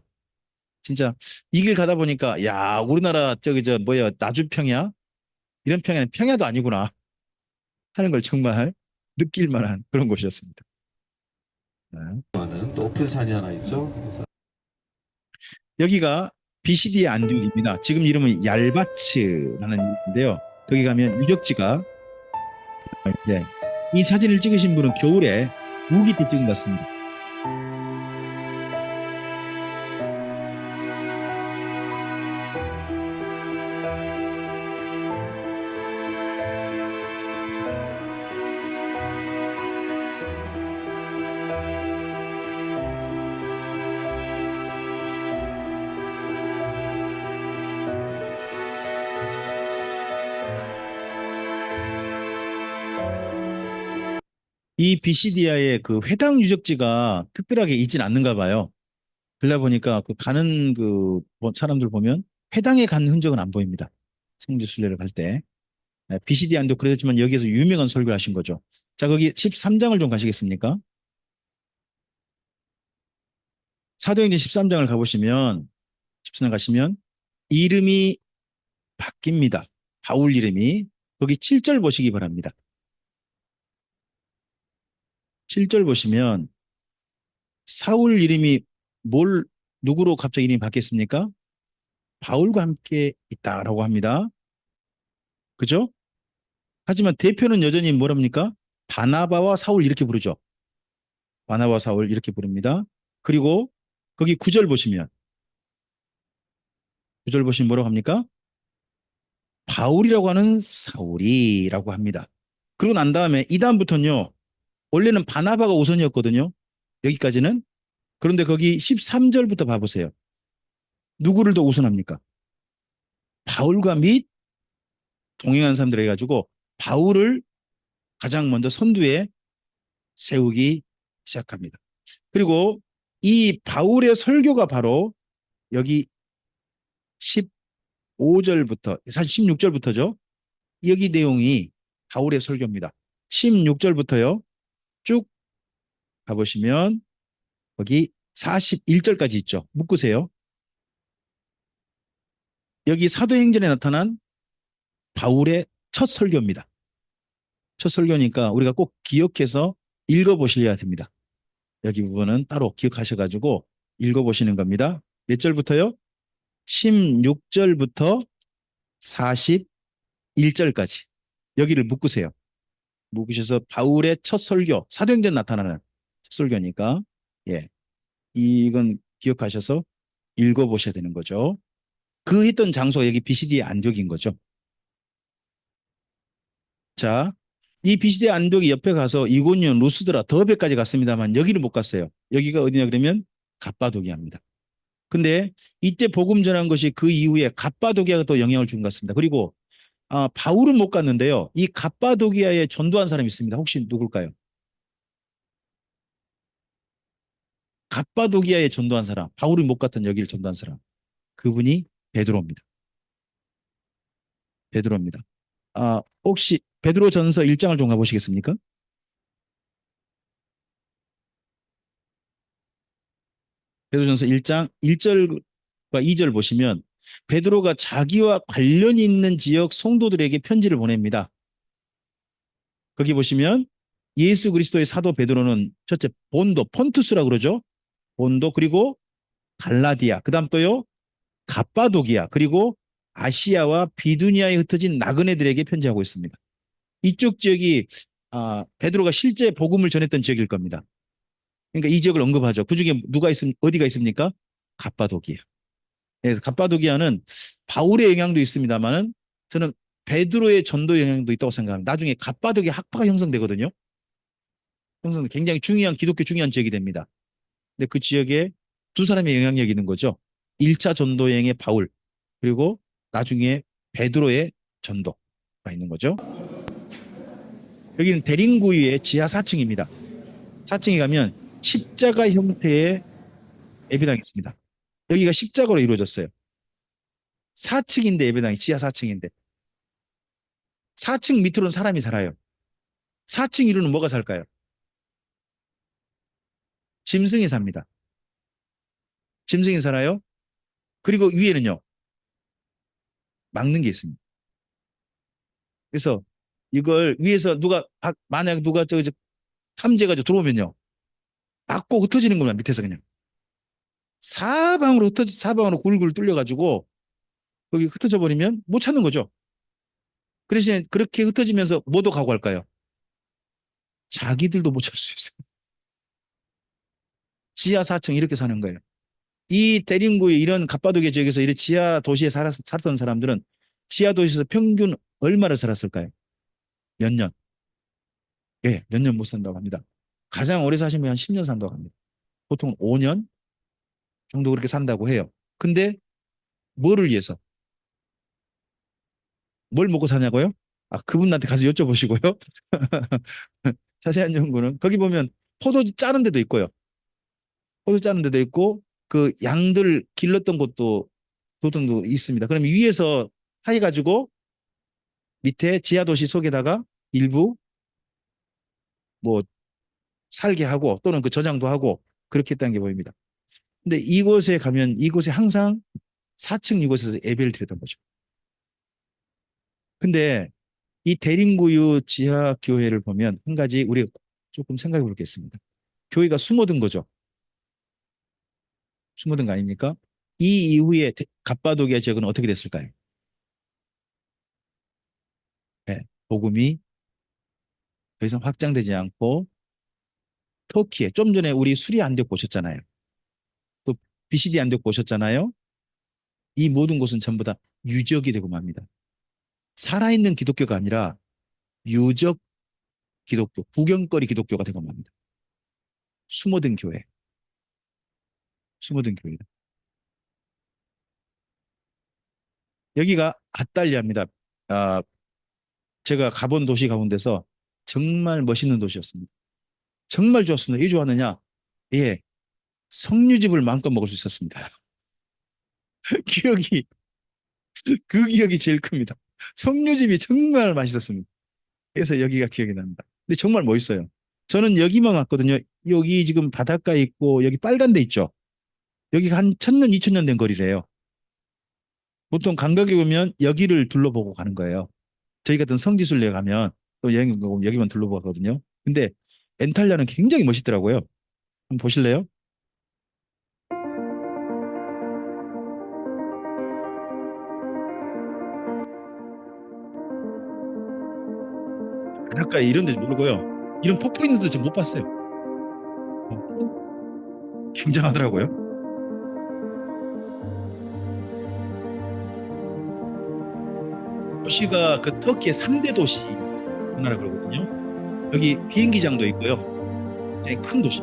진짜 이 길 가다 보니까 야, 우리나라 저기 저 뭐야 나주평야 이런 평야는 평야도 아니구나 하는 걸 정말 느낄 만한 그런 곳이었습니다. 네. 높은 산이 하나 있죠. 그래서 여기가 비시디의 안디옥입니다. 지금 이름은 얄바츠라는 이름인데요. 거기 가면 유적지가 네. 이 사진을 찍으신 분은 겨울에 우기 때 찍은 것 같습니다. 이 비시디아의 그 회당 유적지가 특별하게 있진 않는가 봐요. 그러다 보니까 그 가는 그 사람들 보면 회당에 간 흔적은 안 보입니다. 성지 순례를 갈 때. 비시디아 안도 그랬지만 여기에서 유명한 설교를 하신 거죠. 자, 거기 13장을 좀 가시겠습니까? 사도행전 13장을 가보시면 13장 가시면 이름이 바뀝니다. 바울 이름이. 거기 7절 보시기 바랍니다. 7절 보시면 사울 이름이 누구로 갑자기 이름이 바뀌었습니까? 바울과 함께 있다라고 합니다. 그죠? 하지만 대표는 여전히 뭐랍니까? 바나바와 사울 이렇게 부르죠. 바나바와 사울 이렇게 부릅니다. 그리고 거기 9절 보시면 9절 보시면 뭐라고 합니까? 바울이라고 하는 사울이라고 합니다. 그리고 난 다음에 이 다음부터는요. 원래는 바나바가 우선이었거든요. 여기까지는. 그런데 거기 13절부터 봐보세요. 누구를 더 우선합니까? 바울과 및 동행한 사람들 해가지고 바울을 가장 먼저 선두에 세우기 시작합니다. 그리고 이 바울의 설교가 바로 여기 15절부터 사실 16절부터죠. 여기 내용이 바울의 설교입니다. 16절부터요. 쭉 가보시면 거기 41절까지 있죠. 묶으세요. 여기 사도행전에 나타난 바울의 첫 설교입니다. 첫 설교니까 우리가 꼭 기억해서 읽어보셔야 됩니다. 여기 부분은 따로 기억하셔가지고 읽어보시는 겁니다. 몇 절부터요? 16절부터 41절까지 여기를 묶으세요. 묶으셔서 바울의 첫 설교, 사도행전 나타나는 첫 설교니까 예, 이건 기억하셔서 읽어보셔야 되는 거죠. 그 했던 장소가 여기 비시디의 안디옥인 거죠. 자, 이 비시디의 안디옥이 옆에 가서 이고니온, 루스드라, 더베까지 갔습니다만 여기를 못 갔어요. 여기가 어디냐 그러면 갑바도기아입니다. 근데 이때 복음 전한 것이 그 이후에 갑바도기아가 또 영향을 준 것 같습니다. 그리고 바울은 못 갔는데요. 이 갑바도기아에 전도한 사람이 있습니다. 혹시 누굴까요? 갑바도기아에 전도한 사람, 바울이 못 갔던 여기를 전도한 사람. 그분이 베드로입니다. 베드로입니다. 혹시 베드로전서 1장을 좀 가보시겠습니까? 베드로전서 1장 1절과 2절 보시면 베드로가 자기와 관련이 있는 지역 성도들에게 편지를 보냅니다. 거기 보시면 예수 그리스도의 사도 베드로는 첫째 본도, 폰투스라고 그러죠. 본도 그리고 갈라디아, 그다음 또요 갑바도기아 그리고 아시아와 비두니아에 흩어진 나그네들에게 편지하고 있습니다. 이쪽 지역이 베드로가 실제 복음을 전했던 지역일 겁니다. 그러니까 이 지역을 언급하죠. 그중에 누가 어디가 있습니까? 갑바도기아. 그래서 갑바도기아는 바울의 영향도 있습니다만은 저는 베드로의 전도 영향도 있다고 생각합니다. 나중에 갑바도기아 학파가 형성되거든요. 굉장히 중요한 기독교 중요한 지역이 됩니다. 근데 그 지역에 두 사람의 영향력이 있는 거죠. 1차 전도 여행의 바울 그리고 나중에 베드로의 전도가 있는 거죠. 여기는 대림구의 지하 4층입니다. 4층에 가면 십자가 형태의 예배당이 있습니다. 여기가 십자가로 이루어졌어요. 4층인데 예배당이 지하 4층인데 4층 밑으로는 사람이 살아요. 4층 위로는 뭐가 살까요? 짐승이 삽니다. 짐승이 살아요. 그리고 위에는요. 막는 게 있습니다. 그래서 이걸 위에서 만약 누가 탐지해가지고 들어오면요. 막고 흩어지는 겁니다. 밑에서 그냥. 사방으로 굴굴 뚫려가지고 거기 흩어져 버리면 못 찾는 거죠. 그 대신에 그렇게 흩어지면서 뭐도 각오할까요? 자기들도 못 찾을 수 있어요. 지하 4층 이렇게 사는 거예요. 이 대림구의 이런 갑바도기아 지역에서 이런 지하 도시에 살았던 사람들은 지하 도시에서 평균 얼마를 살았을까요? 몇 년? 예, 몇 년 못 산다고 합니다. 가장 오래 사시면 한 10년 산다고 합니다. 보통 5년 정도 그렇게 산다고 해요. 근데 뭐를 위해서? 뭘 먹고 사냐고요? 그분한테 가서 여쭤보시고요. 자세한 연구는 거기 보면 포도주 짜는 데도 있고요. 포도 짜는 데도 있고 그 양들 길렀던 곳도 도등도 있습니다. 그럼 위에서 해가지고 밑에 지하 도시 속에다가 일부 뭐 살게 하고 또는 그 저장도 하고 그렇게 했다는 게 보입니다. 근데 이곳에 가면 이곳에 항상 4층 이곳에서 예배를 드렸던 거죠. 근데 이 대림구유 지하 교회를 보면 한 가지 우리가 조금 생각해 볼 게 있습니다. 교회가 숨어든 거죠. 숨어든 거 아닙니까? 이 이후에 갑바도기아 지역은 어떻게 됐을까요? 네, 복음이 더 이상 확장되지 않고 터키에 좀 전에 우리 수리 안디옥 보셨잖아요. 또 비시디 안디옥 보셨잖아요. 이 모든 곳은 전부 다 유적이 되고 맙니다. 살아있는 기독교가 아니라 유적 기독교, 구경거리 기독교가 되고 맙니다. 숨어든 교회, 숨어든 교회. 여기가 아탈리아입니다. 아, 제가 가본 도시 가운데서 정말 멋있는 도시였습니다. 정말 좋았습니다. 왜 좋았느냐? 예, 석류즙을 마음껏 먹을 수 있었습니다. 기억이, 그 기억이 제일 큽니다. 석류즙이 정말 맛있었습니다. 그래서 여기가 기억이 납니다. 근데 정말 멋있어요. 저는 여기만 왔거든요. 여기 지금 바닷가에 있고 여기 빨간 데 있죠. 여기가 한 1000년, 2000년 된 거리래요. 보통 관광객 오면 여기를 둘러보고 가는 거예요. 저희 같은 성지순례 가면 또 여행 가고 여기만 둘러보고 가거든요. 근데 엔탈리아는 굉장히 멋있더라고요. 한번 보실래요? 바닷가에 이런 데 모르고요. 이런 폭포 있는 데도 못 봤어요. 굉장하더라고요. 도시가 그 터키의 3대 도시 하나라 그러거든요. 여기 비행기장도 있고요. 굉장히 큰 도시.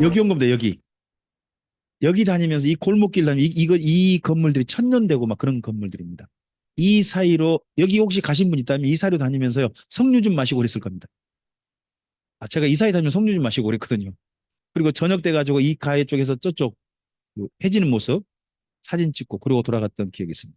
여기 온 겁니다. 여기. 여기 다니면서 이 골목길 다니면 이 건물들이 1000년 되고 막 그런 건물들입니다. 이 사이로 여기 혹시 가신 분 있다면 이 사이로 다니면서요. 석류 좀 마시고 그랬을 겁니다. 아, 제가 이 사이 다니면 석류 좀 마시고 그랬거든요. 그리고 저녁 때 가지고 이 가해 쪽에서 저쪽 그 해지는 모습 사진 찍고 그러고 돌아갔던 기억이 있습니다.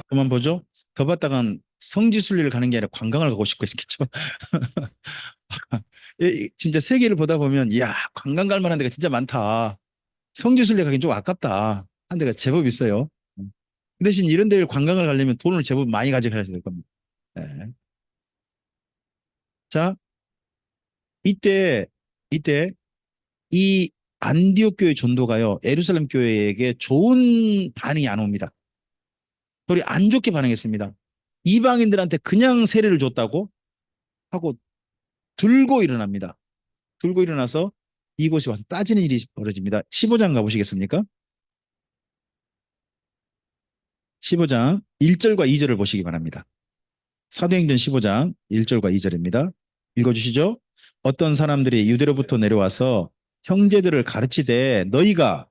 그만 보죠. 더 봤다간 성지순례를 가는 게 아니라 관광을 가고 싶고 했겠죠. 진짜 세계를 보다 보면 야 관광 갈 만한 데가 진짜 많다. 성지순례 가긴 좀 아깝다. 한 데가 제법 있어요. 그 대신 이런 데를 관광을 가려면 돈을 제법 많이 가져가야 될 겁니다. 네. 자, 이때 이때 이 안디옥 교회 전도가요 예루살렘 교회에게 좋은 반응이 안 옵니다. 소리 안 좋게 반응했습니다. 이방인들한테 그냥 세례를 줬다고 하고 들고 일어납니다. 들고 일어나서 이곳에 와서 따지는 일이 벌어집니다. 15장 가보시겠습니까? 15장 1절과 2절을 보시기 바랍니다. 사도행전 15장 1절과 2절입니다. 읽어주시죠. 어떤 사람들이 유대로부터 내려와서 형제들을 가르치되 너희가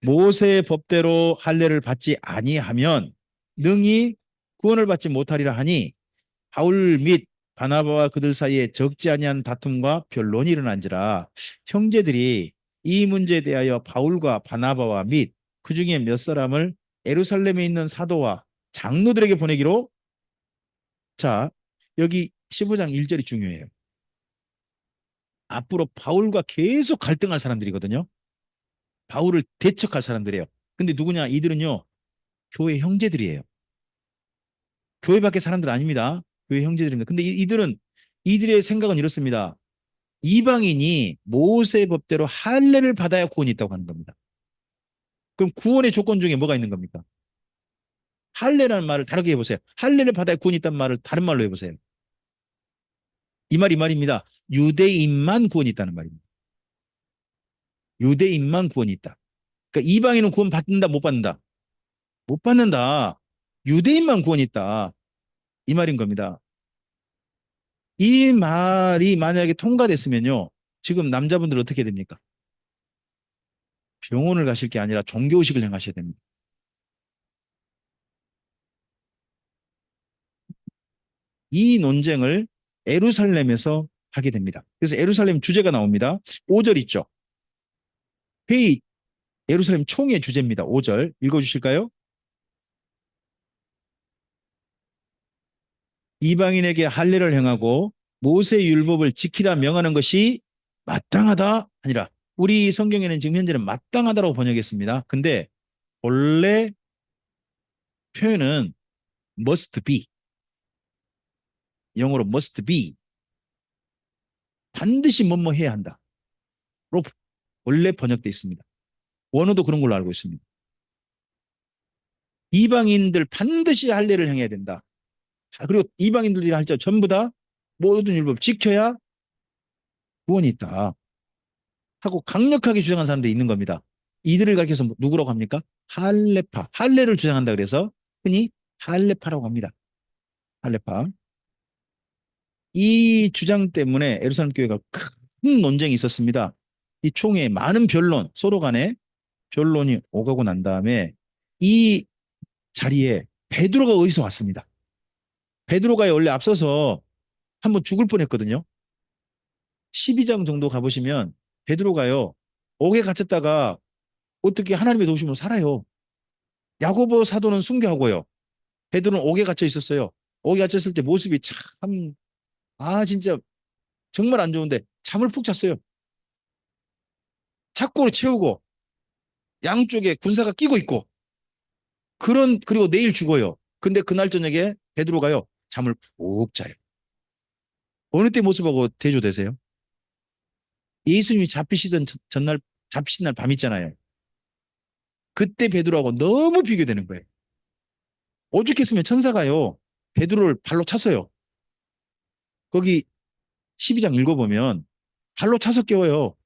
모세의 법대로 할례를 받지 아니하면 능히 구원을 받지 못하리라 하니 바울 및 바나바와 그들 사이에 적지 아니한 다툼과 변론이 일어난지라 형제들이 이 문제에 대하여 바울과 바나바와 및 그 중에 몇 사람을 예루살렘에 있는 사도와 장로들에게 보내기로. 자, 여기 15장 1절이 중요해요. 앞으로 바울과 계속 갈등할 사람들이거든요. 바울을 대척할 사람들이에요. 근데 누구냐? 이들은요. 교회 형제들이에요. 교회 밖에 사람들 아닙니다. 교회 형제들입니다. 근데 이들은 이들의 생각은 이렇습니다. 이방인이 모세 법대로 할례를 받아야 구원이 있다고 하는 겁니다. 그럼 구원의 조건 중에 뭐가 있는 겁니까? 할례라는 말을 다르게 해보세요. 할례를 받아야 구원이 있다는 말을 다른 말로 해보세요. 이 말입니다. 유대인만 구원이 있다는 말입니다. 유대인만 구원이 있다. 그러니까 이방인은 구원 받는다, 못 받는다? 못 받는다. 유대인만 구원이 있다. 이 말인 겁니다. 이 말이 만약에 통과됐으면요. 지금 남자분들 어떻게 됩니까? 병원을 가실 게 아니라 종교의식을 행하셔야 됩니다. 이 논쟁을 예루살렘에서 하게 됩니다. 그래서 예루살렘 주제가 나옵니다. 5절 있죠. 회의 예루살렘 총회 주제입니다. 5절 읽어주실까요? 이방인에게 할례를 행하고 모세 율법을 지키라 명하는 것이 마땅하다 아니라 우리 성경에는 지금 현재는 마땅하다라고 번역했습니다. 근데 원래 표현은 must be, 영어로 must be, 반드시 뭐뭐 해야 한다로 원래 번역되어 있습니다. 원어도 그런 걸로 알고 있습니다. 이방인들 반드시 할례를 행해야 된다. 그리고 이방인들이 할 때 전부 다 모든 율법 지켜야 구원이 있다 하고 강력하게 주장한 사람들이 있는 겁니다. 이들을 가리켜서 누구라고 합니까? 할례파, 할례를 주장한다 그래서 흔히 할례파라고 합니다. 할례파. 이 주장 때문에 예루살렘 교회가 큰 논쟁이 있었습니다. 이 총회 많은 변론, 서로 간에 변론이 오가고 난 다음에 이 자리에 베드로가 어디서 왔습니다. 베드로가 원래 앞서서 한번 죽을 뻔했거든요. 12장 정도 가보시면 베드로가요, 옥에 갇혔다가 어떻게 하나님의 도우심으로 살아요. 야고보 사도는 순교하고요. 베드로는 옥에 갇혀 있었어요. 옥에 갇혔을 때 모습이 참, 진짜 정말 안 좋은데 잠을 푹 잤어요. 착고로 채우고 양쪽에 군사가 끼고 있고 그리고 내일 죽어요. 근데 그날 저녁에 베드로가요, 잠을 푹 자요. 어느 때 모습하고 대조되세요? 예수님이 잡히시던 전날, 잡히신 날 밤 있잖아요. 그때 베드로하고 너무 비교되는 거예요. 오죽했으면 천사가요, 베드로를 발로 찼어요. 거기 12장 읽어보면 발로 차서 깨워요.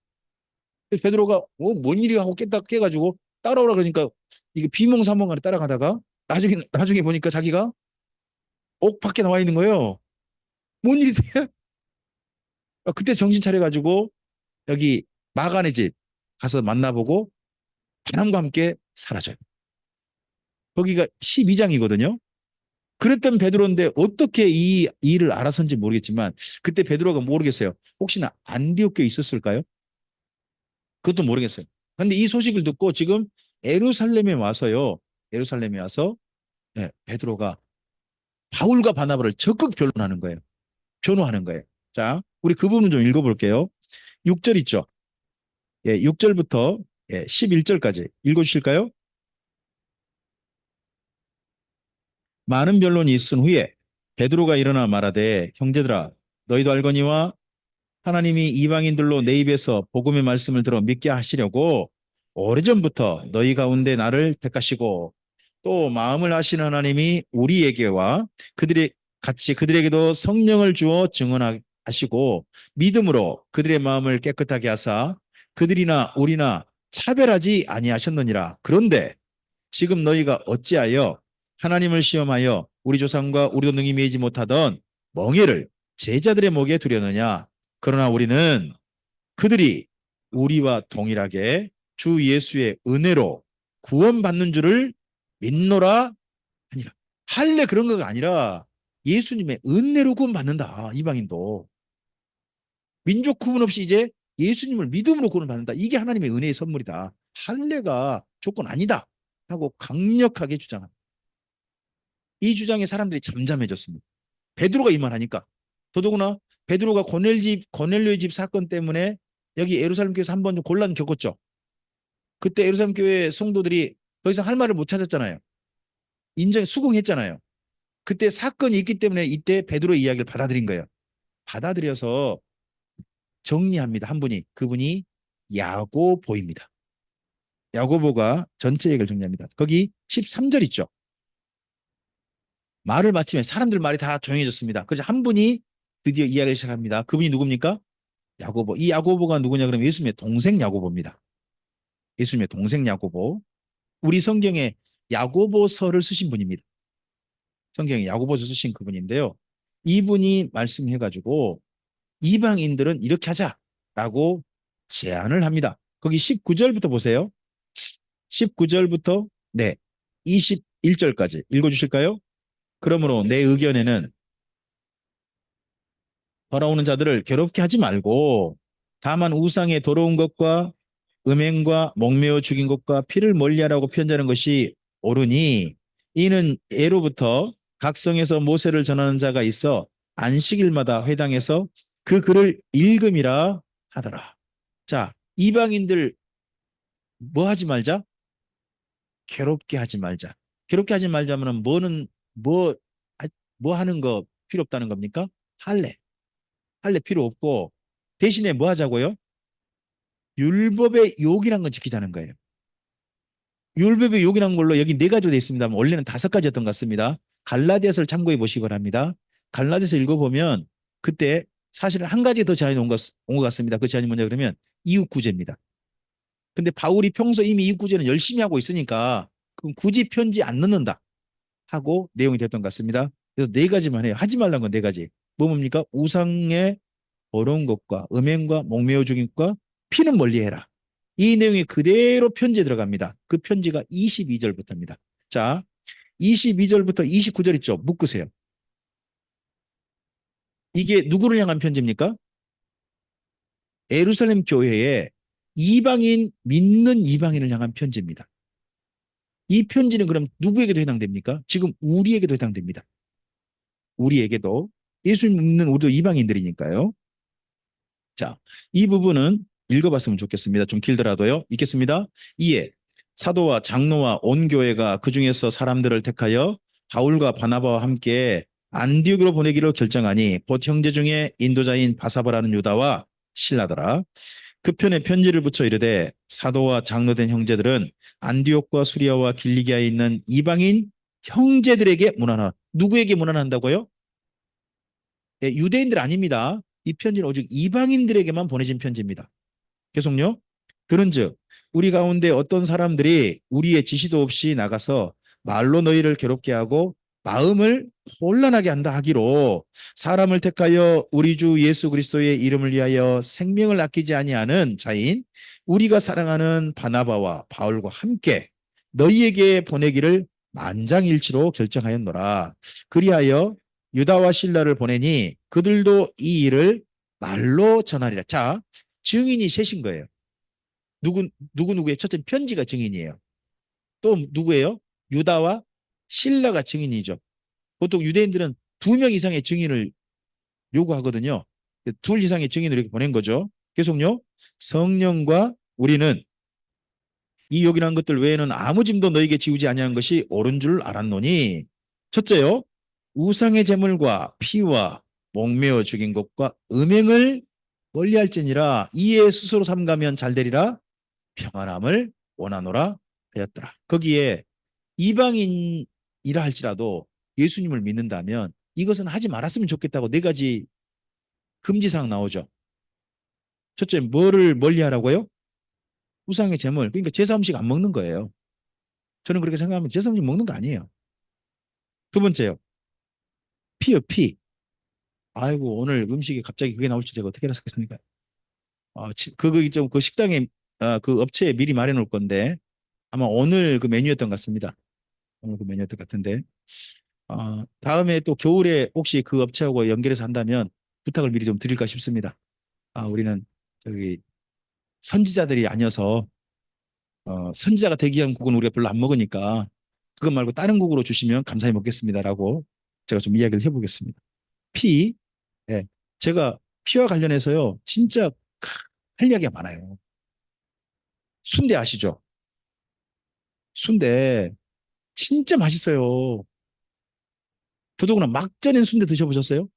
그래서 베드로가 뭔 일이 하고 깨가지고 따라오라 그러니까 이게 비몽사몽간에 따라가다가 나중에 보니까 자기가 옥 밖에 나와 있는 거예요. 뭔 일이 돼? 그때 정신 차려가지고 여기 마간의 집 가서 만나보고 바람과 함께 사라져요. 거기가 12장이거든요. 그랬던 베드로인데 어떻게 이 일을 알아서인지 모르겠지만 그때 베드로가 모르겠어요. 혹시나 안디옥교에 있었을까요? 그것도 모르겠어요. 근데 이 소식을 듣고 지금 예루살렘에 와서요. 예루살렘에 와서 베드로가 바울과 바나바를 적극 변론하는 거예요. 변호하는 거예요. 자, 우리 그 부분 좀 읽어볼게요. 6절 있죠. 6절부터 11절까지 읽어주실까요? 많은 변론이 있은 후에 베드로가 일어나 말하되 형제들아 너희도 알거니와 하나님이 이방인들로 내 입에서 복음의 말씀을 들어 믿게 하시려고 오래전부터 너희 가운데 나를 택하시고 또 마음을 아시는 하나님이 우리에게와 그들이 같이 그들에게도 성령을 주어 증언하시고 믿음으로 그들의 마음을 깨끗하게 하사 그들이나 우리나 차별하지 아니하셨느니라. 그런데 지금 너희가 어찌하여 하나님을 시험하여 우리 조상과 우리도 능히 매이지 못하던 멍에를 제자들의 목에 두려느냐. 그러나 우리는 그들이 우리와 동일하게 주 예수의 은혜로 구원받는 줄을 믿노라. 아니라 할례 그런 거가 아니라 예수님의 은혜로 구원받는다. 이방인도 민족 구분 없이 이제 예수님을 믿음으로 구원받는다. 이게 하나님의 은혜의 선물이다. 할례가 조건 아니다 하고 강력하게 주장합니다. 이 주장에 사람들이 잠잠해졌습니다. 베드로가 이 말하니까. 더더구나 베드로가 고넬료의 집 사건 때문에 여기 예루살렘 교회에서 한번 좀 곤란 겪었죠. 그때 예루살렘 교회 성도들이 더 이상 할 말을 못 찾았잖아요. 수긍했잖아요. 그때 사건이 있기 때문에 이때 베드로의 이야기를 받아들인 거예요. 받아들여서 정리합니다. 한 분이. 그분이 야고보입니다. 야고보가 전체 얘기를 정리합니다. 거기 13절 있죠. 말을 마치면 사람들 말이 다 조용해졌습니다. 그래서 한 분이 드디어 이야기를 시작합니다. 그분이 누굽니까? 야고보. 이 야고보가 누구냐 그러면 예수님의 동생 야고보입니다. 예수님의 동생 야고보. 우리 성경에 야고보서를 쓰신 분입니다. 성경에 야고보서 쓰신 그분인데요. 이분이 말씀해가지고 이방인들은 이렇게 하자라고 제안을 합니다. 거기 19절부터 보세요. 19절부터 21절까지 읽어주실까요? 그러므로 내 의견에는 돌아오는 자들을 괴롭게 하지 말고 다만 우상의 더러운 것과 음행과 목매어 죽인 것과 피를 멀리하라고 편지하는 것이 옳으니 이는 예로부터 각 성에서 모세를 전하는 자가 있어 안식일마다 회당에서 그 글을 읽음이라 하더라. 자, 이방인들 뭐 하지 말자? 괴롭게 하지 말자. 괴롭게 하지 말자면은 뭐, 뭐 하는 거 필요 없다는 겁니까? 할례. 할례 필요 없고 대신에 뭐 하자고요? 율법의 욕이란 건 지키자는 거예요. 율법의 욕이란 걸로 여기 네 가지로 되어 있습니다만 원래는 다섯 가지였던 것 같습니다. 갈라디아서를 참고해 보시기 바랍니다. 갈라디아서 읽어보면 그때 사실은 한 가지 더 제한이 온것 같습니다. 그 제한이 뭐냐 그러면 이웃구제입니다. 근데 바울이 평소 이미 이웃구제는 열심히 하고 있으니까 그럼 굳이 편지 안 넣는다 하고 내용이 됐던 것 같습니다. 그래서 네 가지만 해요. 하지 말라는 건 네 가지. 뭡니까? 우상의 어려운 것과 음행과 목매어 죽인 것과 피는 멀리해라. 이 내용이 그대로 편지에 들어갑니다. 그 편지가 22절부터입니다. 자, 22절부터 29절 있죠. 묶으세요. 이게 누구를 향한 편지입니까? 예루살렘 교회에 믿는 이방인을 향한 편지입니다. 이 편지는 그럼 누구에게도 해당됩니까? 지금 우리에게도 해당됩니다. 우리에게도 예수 믿는 우리도 이방인들이니까요. 자, 이 부분은 읽어봤으면 좋겠습니다. 좀 길더라도요. 읽겠습니다. 이에 사도와 장로와 온 교회가 그 중에서 사람들을 택하여 바울과 바나바와 함께 안디옥으로 보내기로 결정하니 곧 형제 중에 인도자인 바사바라는 유다와 실라더라. 그 편에 편지를 붙여 이르되 사도와 장로된 형제들은 안디옥과 수리아와 길리기아에 있는 이방인 형제들에게 문안하. 누구에게 문안한다고요? 예, 유대인들 아닙니다. 이 편지는 오직 이방인들에게만 보내진 편지입니다. 계속요. 그런즉 우리 가운데 어떤 사람들이 우리의 지시도 없이 나가서 말로 너희를 괴롭게 하고 마음을 혼란하게 한다 하기로 사람을 택하여 우리 주 예수 그리스도의 이름을 위하여 생명을 아끼지 아니하는 자인 우리가 사랑하는 바나바와 바울과 함께 너희에게 보내기를 만장일치로 결정하였노라. 그리하여 유다와 실라를 보내니 그들도 이 일을 말로 전하리라. 자, 증인이 셋인 거예요. 누구의 첫째 편지가 증인이에요. 또 누구예요? 유다와 실라가 증인이죠. 보통 유대인들은 2명 이상의 증인을 요구하거든요. 둘 이상의 증인을 이렇게 보낸 거죠. 계속요. 성령과 우리는 이 욕이라는 것들 외에는 아무 짐도 너에게 지우지 아니한 것이 옳은 줄 알았노니 첫째요. 우상의 제물과 피와 목매어 죽인 것과 음행을 멀리할지니라 이에 스스로 삼가면 잘되리라 평안함을 원하노라 하였더라. 거기에 이방인이라 할지라도 예수님을 믿는다면 이것은 하지 말았으면 좋겠다고 네 가지 금지사항 나오죠. 첫째, 뭐를 멀리하라고요? 우상의 제물. 그러니까 제사 음식 안 먹는 거예요. 저는 그렇게 생각하면 제사 음식 먹는 거 아니에요. 두 번째요. 피요, 피. 아이고, 오늘 음식에 갑자기 그게 나올지 제가 어떻게 알았겠습니까? 그 식당에, 그 업체에 미리 마련해 놓을 건데, 아마 오늘 그 메뉴였던 것 같습니다. 오늘 그 메뉴였던 것 같은데, 다음에 또 겨울에 혹시 그 업체하고 연결해서 한다면 부탁을 미리 좀 드릴까 싶습니다. 우리는 저기 선지자들이 아니어서, 선지자가 되기 위한 국은 우리가 별로 안 먹으니까, 그것 말고 다른 국으로 주시면 감사히 먹겠습니다라고 제가 좀 이야기를 해보겠습니다. 피, 예, 제가 피와 관련해서요, 진짜 할 이야기가 많아요. 순대 아시죠? 순대 진짜 맛있어요. 더더구나 막 쪄낸 순대 드셔보셨어요?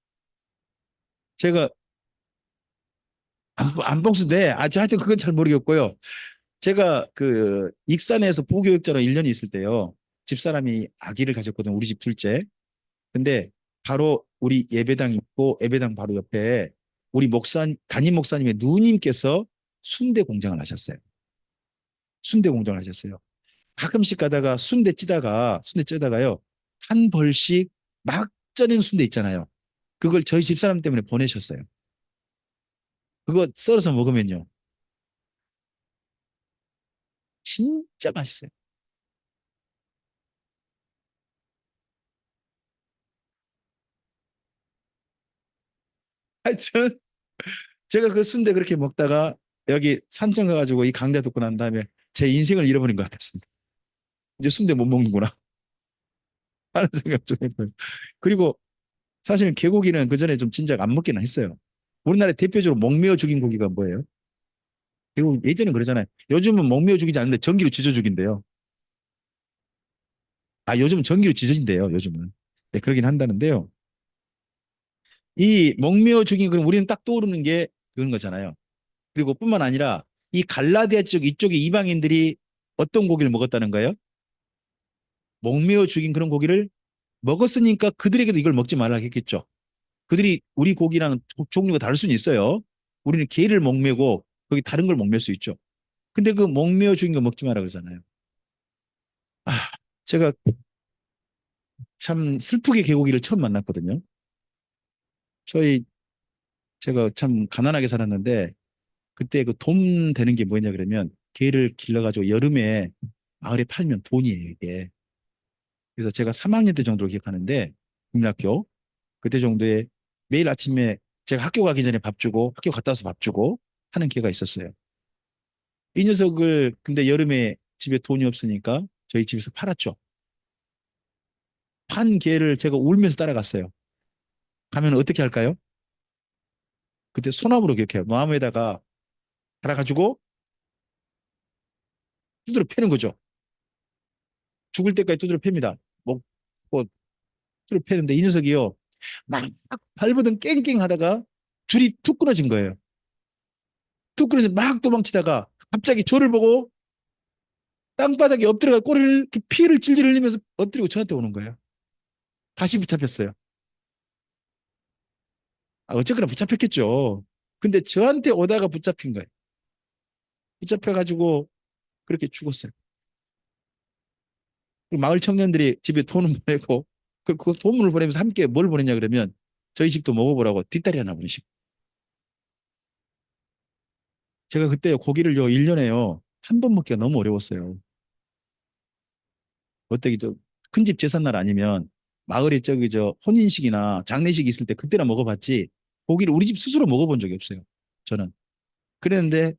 제가 안봉순대, 저 하여튼 그건 잘 모르겠고요. 제가 그 익산에서 보교육자로 1년 있을 때요, 집사람이 아기를 가졌거든요. 우리 집 둘째. 근데 바로 우리 예배당 있고 예배당 바로 옆에 우리 담임 목사님의 누님께서 순대 공장을 하셨어요. 순대 공장을 하셨어요. 가끔씩 가다가 순대 찌다가요, 한 벌씩 막 쪄낸 순대 있잖아요. 그걸 저희 집사람 때문에 보내셨어요. 그거 썰어서 먹으면요, 진짜 맛있어요. 하여튼 제가 그 순대 그렇게 먹다가 여기 산청 가가지고 이 강좌 듣고 난 다음에 제 인생을 잃어버린 것 같았습니다. 이제 순대 못 먹는구나 하는 생각 좀 했고요. 그리고 사실 개고기는 그 전에 좀 진작 안 먹기는 했어요. 우리나라에 대표적으로 목매어 죽인 고기가 뭐예요? 이거 예전에 그러잖아요. 요즘은 목매어 죽이지 않는데 전기로 지져 죽인대요. 아, 요즘은 전기로 지져진대요. 요즘은. 네, 그러긴 한다는데요. 이 목매어 죽인 그럼 우리는 딱 떠오르는 게 그런 거잖아요. 그리고 뿐만 아니라 이 갈라디아 쪽 이쪽의 이방인들이 어떤 고기를 먹었다는 거예요? 목매어 죽인 그런 고기를 먹었으니까 그들에게도 이걸 먹지 말라 했겠죠. 그들이 우리 고기랑 종류가 다를 수는 있어요. 우리는 게를 목매고 거기 다른 걸 목맬 수 있죠. 근데 그 목매어 죽인 거 먹지 마라 그러잖아요. 아, 제가 참 슬프게 개고기를 처음 만났거든요. 저희 제가 참 가난하게 살았는데 그때 그 돈 되는 게 뭐냐 그러면 게를 길러가지고 여름에 마을에 팔면 돈이에요 이게. 그래서 제가 3학년 때 정도로 기억하는데 국민학교 그때 정도에 매일 아침에 제가 학교 가기 전에 밥 주고 학교 갔다 와서 밥 주고 하는 기회가 있었어요. 이 녀석을 근데 여름에 집에 돈이 없으니까 저희 집에서 팔았죠. 판 개를 제가 울면서 따라갔어요. 가면 어떻게 할까요? 그때 소나무로 기억해요. 나무에다가 달아가지고 두드려 패는 거죠. 죽을 때까지 두드려 팹니다. 뭐, 뭐 두드려 패는데 이 녀석이요. 막 발버둥 깽깽 하다가 줄이 툭 끊어진 거예요. 툭 끊어져 막 도망치다가 갑자기 저를 보고 땅바닥에 엎드려가 꼬리를 이렇게 피를 질질 흘리면서 엎드리고 저한테 오는 거예요. 다시 붙잡혔어요. 아, 어쨌거나 붙잡혔겠죠. 근데 저한테 오다가 붙잡힌 거예요. 붙잡혀가지고 그렇게 죽었어요. 그리고 마을 청년들이 집에 돈을 보내고 그 돈을 보내면서 함께 뭘 보냈냐 그러면 저희 집도 먹어보라고 뒷다리 하나 보내시고 제가 그때 고기를요 1년에요 한 번 먹기가 너무 어려웠어요. 어떻게 큰 집 제삿날 아니면 마을에 저기 저 혼인식이나 장례식 있을 때 그때나 먹어봤지 고기를 우리 집 스스로 먹어본 적이 없어요. 저는. 그랬는데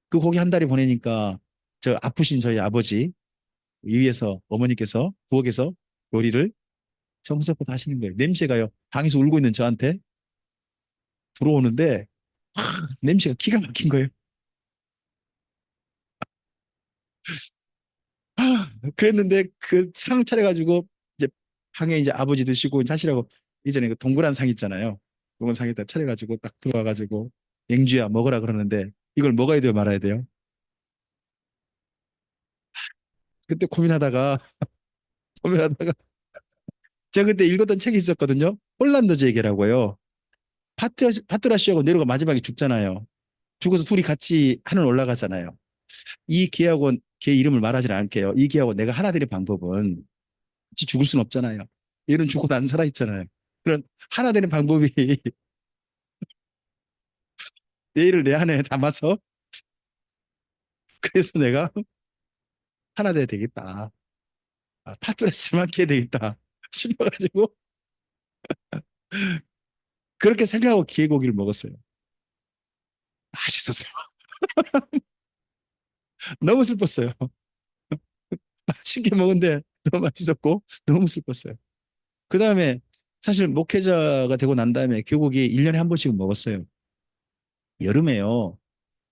그 고기 한 다리 보내니까 저 아프신 저희 아버지 위에서 어머니께서 부엌에서 요리를 정성껏 하시는 거예요. 냄새가요. 방에서 울고 있는 저한테 들어오는데 냄새가 기가 막힌 거예요. 그랬는데 그 상 차려가지고 이제 방에 이제 아버지 드시고 하시라고 이전에 그 동그란 상 있잖아요. 동그란 상에다 차려가지고 딱 들어와가지고 앵주야 먹으라 그러는데 이걸 먹어야 돼요 말아야 돼요. 그때 고민하다가 제가 그때 읽었던 책이 있었거든요. 폴란드 제게라고요. 파트라시하고 네로가 마지막에 죽잖아요. 죽어서 둘이 같이 하늘 올라가잖아요. 이 개하고 개 이름을 말하지 않을게요. 이 개하고 내가 하나 되는 방법은 같이 죽을 수는 없잖아요. 얘는 죽고 난 살아 있잖아요. 그런 하나 되는 방법이 얘를 내 안에 담아서 그래서 내가 하나 돼야 되겠다. 아, 파트라스만 해야 되겠다 싶어가지고 그렇게 생각하고 기회고기를 먹었어요. 맛있었어요. 너무 슬펐어요. 맛있게 먹은데 너무 맛있었고 너무 슬펐어요. 그 다음에 사실 목회자가 되고 난 다음에 교국이 1년에 한 번씩은 먹었어요. 여름에요.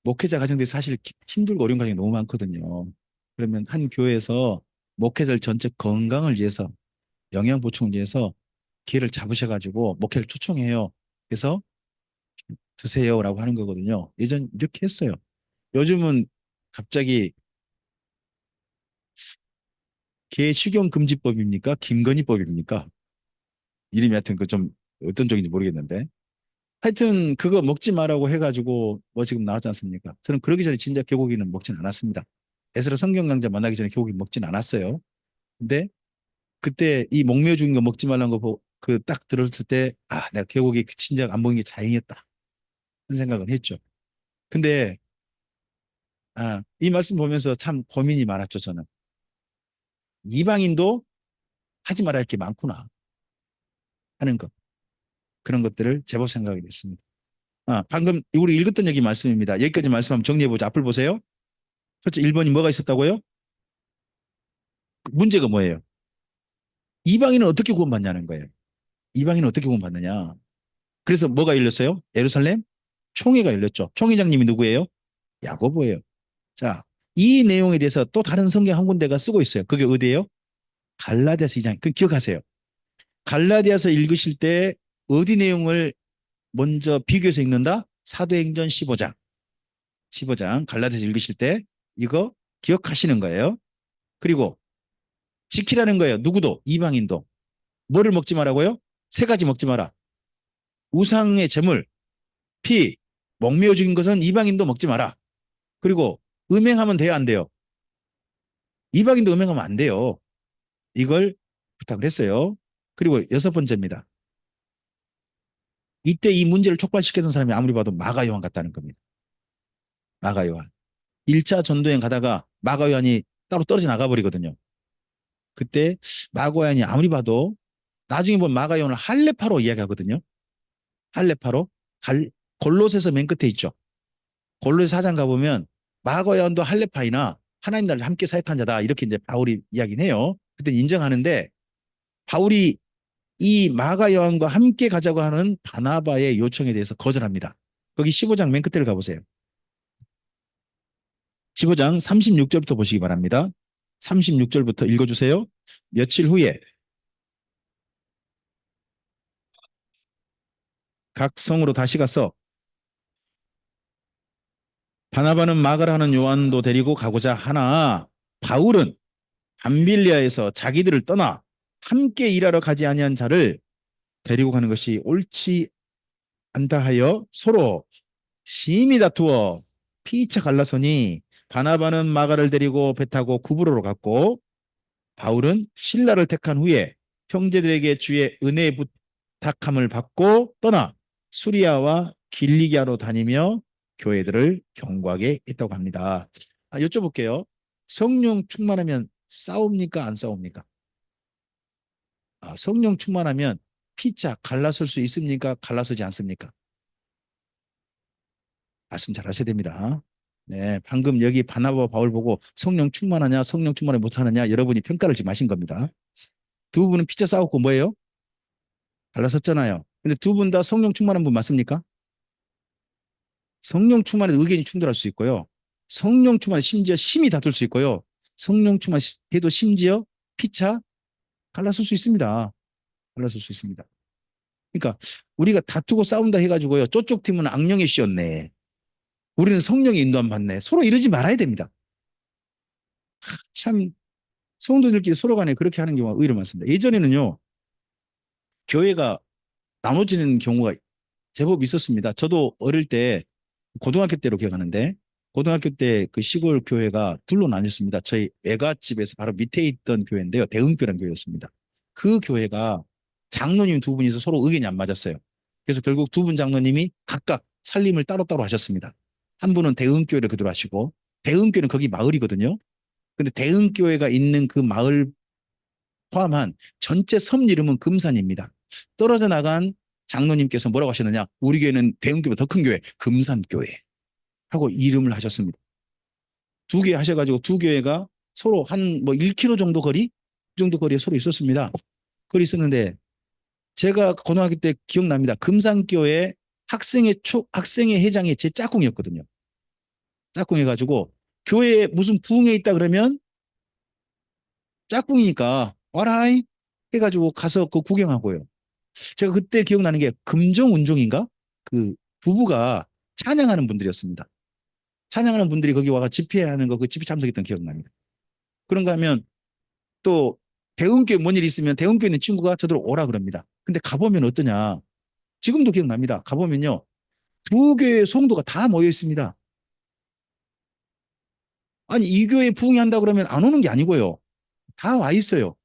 목회자 가정들이 사실 힘들고 어려운 가정이 너무 많거든요. 그러면 한 교회에서 목회자들 전체 건강을 위해서 영양 보충을 위해서 기회를 잡으셔가지고 목회를 초청해요. 그래서 드세요라고 하는 거거든요. 예전 이렇게 했어요. 요즘은 갑자기 개 식용 금지법입니까? 김건희법입니까? 이름이 하여튼 그 좀 어떤 쪽인지 모르겠는데 하여튼 그거 먹지 마라고 해가지고 뭐 지금 나왔지 않습니까? 저는 그러기 전에 진짜 개고기는 먹진 않았습니다. 에스라 성경 강좌 만나기 전에 개고기 먹진 않았어요. 근데 그때 이 목매어 죽인 거 먹지 말라는 거 보고 그 딱 들었을 때 아, 내가 개고기 그 진작 안 먹은 게 다행이었다. 그런 생각을 했죠. 근데 아, 이 말씀 보면서 참 고민이 많았죠, 저는. 이방인도 하지 말아야 할 게 많구나 하는 것. 그런 것들을 제법 생각이 됐습니다. 아, 방금 우리 읽었던 얘기 말씀입니다. 여기까지 말씀하면 정리해보자. 앞을 보세요. 첫째, 1번이 뭐가 있었다고요? 문제가 뭐예요? 이방인은 어떻게 구원받냐는 거예요. 이방인은 어떻게 구원받느냐? 그래서 뭐가 열렸어요? 예루살렘 총회가 열렸죠. 총회장님이 누구예요? 야고보예요. 자, 이 내용에 대해서 또 다른 성경 한 군데가 쓰고 있어요. 그게 어디예요? 갈라디아서 2장. 그 기억하세요. 갈라디아서 읽으실 때 어디 내용을 먼저 비교해서 읽는다? 사도행전 15장. 15장 갈라디아서 읽으실 때 이거 기억하시는 거예요. 그리고 지키라는 거예요. 누구도 이방인도. 뭐를 먹지 말라고요? 세 가지 먹지 마라. 우상의 제물, 피, 목매어 죽인 것은 이방인도 먹지 마라. 그리고 음행하면 돼요, 안 돼요? 이방인도 음행하면 안 돼요. 이걸 부탁을 했어요. 그리고 여섯 번째입니다. 이때 이 문제를 촉발시켰던 사람이 아무리 봐도 마가 요한 같다는 겁니다. 마가 요한. 1차 전도여행 가다가 마가 요한이 따로 떨어져 나가버리거든요. 그때 마가 요한이 아무리 봐도 나중에 보면 마가 요한을 할례파로 이야기하거든요. 할례파로. 골로새서 맨 끝에 있죠. 골로새 4장 가보면 마가 요한도 할례파이나 하나님 나라를 함께 사역한 자다. 이렇게 이제 바울이 이야기는 해요. 그때 인정하는데 바울이 이 마가 요한과 함께 가자고 하는 바나바의 요청에 대해서 거절합니다. 거기 15장 맨 끝을 가보세요. 15장 36절부터 보시기 바랍니다. 36절부터 읽어주세요. 며칠 후에 각 성으로 다시 가서 바나바는 마가라 하는 요한도 데리고 가고자 하나 바울은 밤빌리아에서 자기들을 떠나 함께 일하러 가지 아니한 자를 데리고 가는 것이 옳지 않다 하여 서로 심히 다투어 피차 갈라서니 바나바는 마가를 데리고 배 타고 구브로로 갔고 바울은 실라를 택한 후에 형제들에게 주의 은혜 부탁함을 받고 떠나 수리아와 길리기아로 다니며 교회들을 경고하게 했다고 합니다. 여쭤볼게요. 성령 충만하면 싸웁니까? 안 싸웁니까? 성령 충만하면 피차 갈라설 수 있습니까? 갈라서지 않습니까? 말씀 잘 하셔야 됩니다. 네, 방금 여기 바나바와 바울 보고 성령 충만하냐, 성령 충만을 못하느냐 여러분이 평가를 지금 하신 겁니다. 두 분은 피차 싸웠고 뭐예요? 갈라섰잖아요. 근데 두 분 다 성령 충만한 분 맞습니까? 성령 충만에 의견이 충돌할 수 있고요. 성령 충만에 심지어 심히 다툴 수 있고요. 성령 충만해도 심지어 피차 갈라설 수 있습니다. 갈라설 수 있습니다. 그러니까 우리가 다투고 싸운다 해가지고요. 저쪽 팀은 악령의 씨였네. 우리는 성령의 인도함 받네. 서로 이러지 말아야 됩니다. 참 성도들끼리 서로 간에 그렇게 하는 경우가 의외로 많습니다. 예전에는요. 교회가 나눠지는 경우가 제법 있었습니다. 저도 어릴 때 고등학교 때로 기억하는데 고등학교 때 그 시골 교회가 둘로 나뉘었습니다. 저희 외갓집에서 바로 밑에 있던 교회인데요. 대흥교라는 교회였습니다. 그 교회가 장로님 두 분이서 서로 의견이 안 맞았어요. 그래서 결국 두 분 장로님이 각각 살림을 따로따로 하셨습니다. 한 분은 대흥교회를 그대로 하시고 대흥교회는 거기 마을이거든요. 근데 대흥교회가 있는 그 마을 포함한 전체 섬 이름은 금산입니다. 떨어져 나간 장로님께서 뭐라고 하셨느냐? 우리 교회는 대흥교회보다 더 큰 교회, 금산교회 하고 이름을 하셨습니다. 두 개 하셔가지고 두 교회가 서로 한 뭐 1km 정도 거리? 그 정도 거리에 서로 있었습니다. 거리 있었는데 제가 고등학교 때 기억납니다. 금산교회 학생회 회장이 제 짝꿍이었거든요. 짝꿍 해가지고 교회에 무슨 부흥회 있다 그러면 짝꿍이니까 와라이 해가지고 가서 그 구경하고요. 제가 그때 기억나는 게 금정운종인가? 그 부부가 찬양하는 분들이었습니다. 찬양하는 분들이 거기 와가 집회하는 거 그 집회 참석했던 기억납니다. 그런가 하면 또 대흥교회 뭔 일 있으면 대흥교회 있는 친구가 저더러 오라 그럽니다. 근데 가보면 어떠냐? 지금도 기억납니다. 가보면요. 두 교회 성도가 다 모여 있습니다. 아니 이 교회 부흥한다 그러면 안 오는 게 아니고요. 다 와 있어요.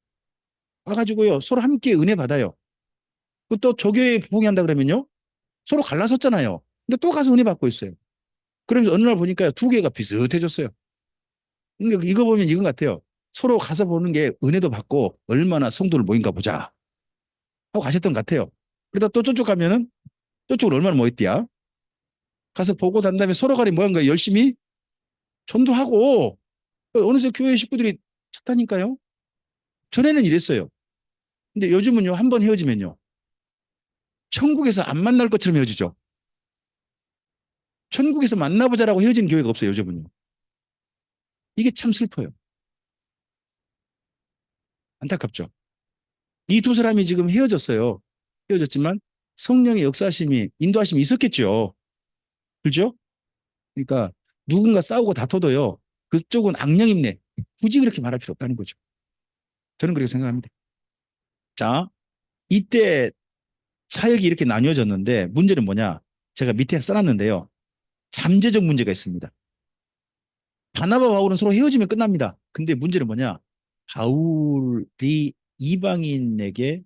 와가지고요. 서로 함께 은혜 받아요. 또 저 교회 부흥한다 그러면요. 서로 갈라섰잖아요. 근데 또 가서 은혜 받고 있어요. 그러면서 어느 날 보니까요. 두 개가 비슷해졌어요. 그러니까 이거 보면 이건 같아요. 서로 가서 보는 게 은혜도 받고 얼마나 성도를 모인가 보자 하고 가셨던 것 같아요. 그러다 또 저쪽 가면은 저쪽으로 얼마나 모였디야. 가서 보고 난 다음에 서로 간에 뭐 한 거예요. 열심히 전도하고 어느새 교회 식구들이 찾다니까요. 전에는 이랬어요. 근데 요즘은요. 한 번 헤어지면요. 천국에서 안 만날 것처럼 헤어지죠. 천국에서 만나보자라고 헤어진 교회가 없어요, 요즘은요. 이게 참 슬퍼요. 안타깝죠. 이 두 사람이 지금 헤어졌어요. 헤어졌지만 성령의 역사하심이, 인도하심이 있었겠죠. 그렇죠? 그러니까 누군가 싸우고 다퉈도요. 그쪽은 악령입네. 굳이 그렇게 말할 필요 없다는 거죠. 저는 그렇게 생각합니다. 자, 이때 사역이 이렇게 나뉘어졌는데 문제는 뭐냐? 제가 밑에 써놨는데요. 잠재적 문제가 있습니다. 바나바 바울은 서로 헤어지면 끝납니다. 근데 문제는 뭐냐? 바울이 이방인에게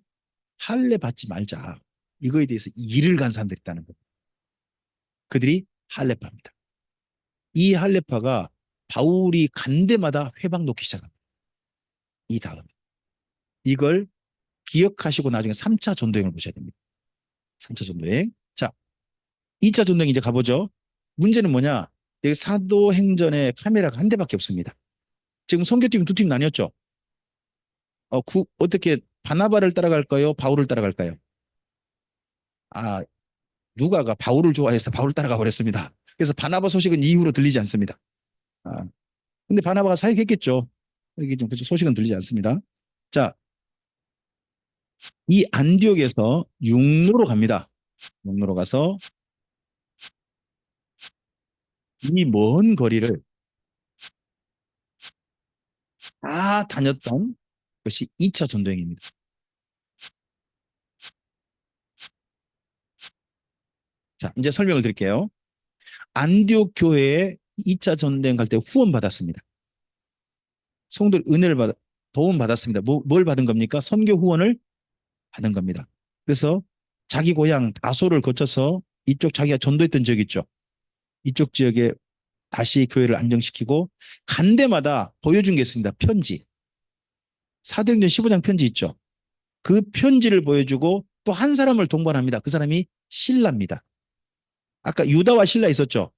할례 받지 말자. 이거에 대해서 일을 간 사람들이 있다는 겁니다. 그들이 할례파입니다. 이 할례파가 바울이 간 데마다 회방 놓기 시작합니다. 이 다음에. 이걸 기억하시고 나중에 3차 전도행을 보셔야 됩니다. 3차 전도행. 자, 2차 전도행 이제 가보죠. 문제는 뭐냐? 여기 사도행전에 카메라가 한 대밖에 없습니다. 지금 선교팀 두 팀 나뉘었죠? 어떻게 바나바를 따라갈까요? 바울을 따라갈까요? 아, 누가가 바울을 좋아해서 바울을 따라가 버렸습니다. 그래서 바나바 소식은 이후로 들리지 않습니다. 아, 근데 바나바가 사역했겠죠. 이게 좀 그렇죠. 소식은 들리지 않습니다. 자, 이 안디옥에서 육로로 갑니다. 육로로 가서 이 먼 거리를 다 다녔던 것이 2차 전도행입니다. 자, 이제 설명을 드릴게요. 안디옥 교회에 2차 전도행 갈 때 후원 받았습니다. 성도들 은혜를 도움 받았습니다. 뭘 받은 겁니까? 선교 후원을 받은 겁니다. 그래서 자기 고향 다소를 거쳐서 이쪽 자기가 전도했던 지역 있죠. 이쪽 지역에 다시 교회를 안정시키고 간 데마다 보여준 게 있습니다. 편지. 사도행전 15장 편지 있죠. 그 편지를 보여주고 또 한 사람을 동반합니다. 그 사람이 실라입니다. 아까 유다와 실라 있었죠.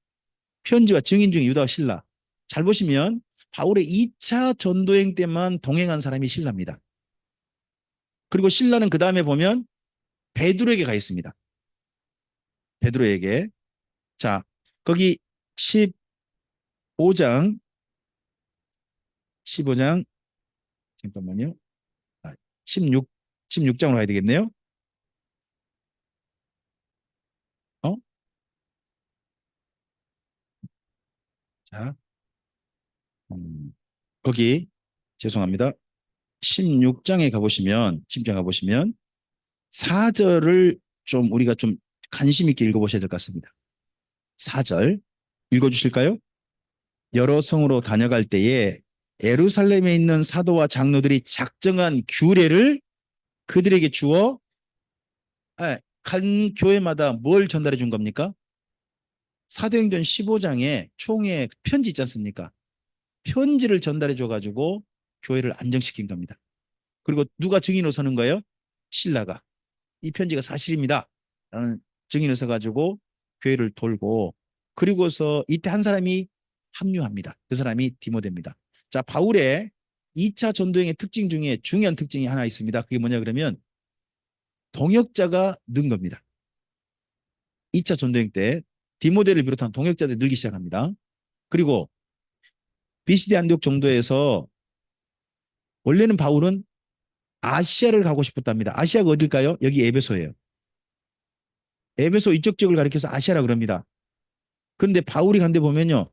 편지와 증인 중에 유다와 실라. 잘 보시면 바울의 2차 전도행 때만 동행한 사람이 실라입니다. 그리고 실라는 그 다음에 보면 베드로에게 가 있습니다. 베드로에게. 자, 거기 15장 잠깐만요. 16장으로 가야 되겠네요. 자, 거기 죄송합니다. 16장에 가보시면 4절을 좀 우리가 좀 관심 있게 읽어보셔야 될 것 같습니다. 4절 읽어주실까요? 여러 성으로 다녀갈 때에 예루살렘에 있는 사도와 장로들이 작정한 규례를 그들에게 주어 간 교회마다 뭘 전달해 준 겁니까? 사도행전 15장에 총회 편지 있지 않습니까? 편지를 전달해 줘가지고 교회를 안정시킨 겁니다. 그리고 누가 증인으로 서는 거예요? 신라가. 이 편지가 사실입니다. 라는 증인을 서가지고 교회를 돌고 그리고서 이때 한 사람이 합류합니다. 그 사람이 디모데입니다. 자, 바울의 2차 전도행의 특징 중에 중요한 특징이 하나 있습니다. 그게 뭐냐 그러면 동역자가 는 겁니다. 2차 전도행 때 디모데를 비롯한 동역자들이 늘기 시작합니다. 그리고 비시디 안디옥 정도에서 원래는 바울은 아시아를 가고 싶었답니다. 아시아가 어딜까요? 여기 에베소예요. 에베소 이쪽 지역을 가리켜서 아시아라 그럽니다. 그런데 바울이 간 데 보면요.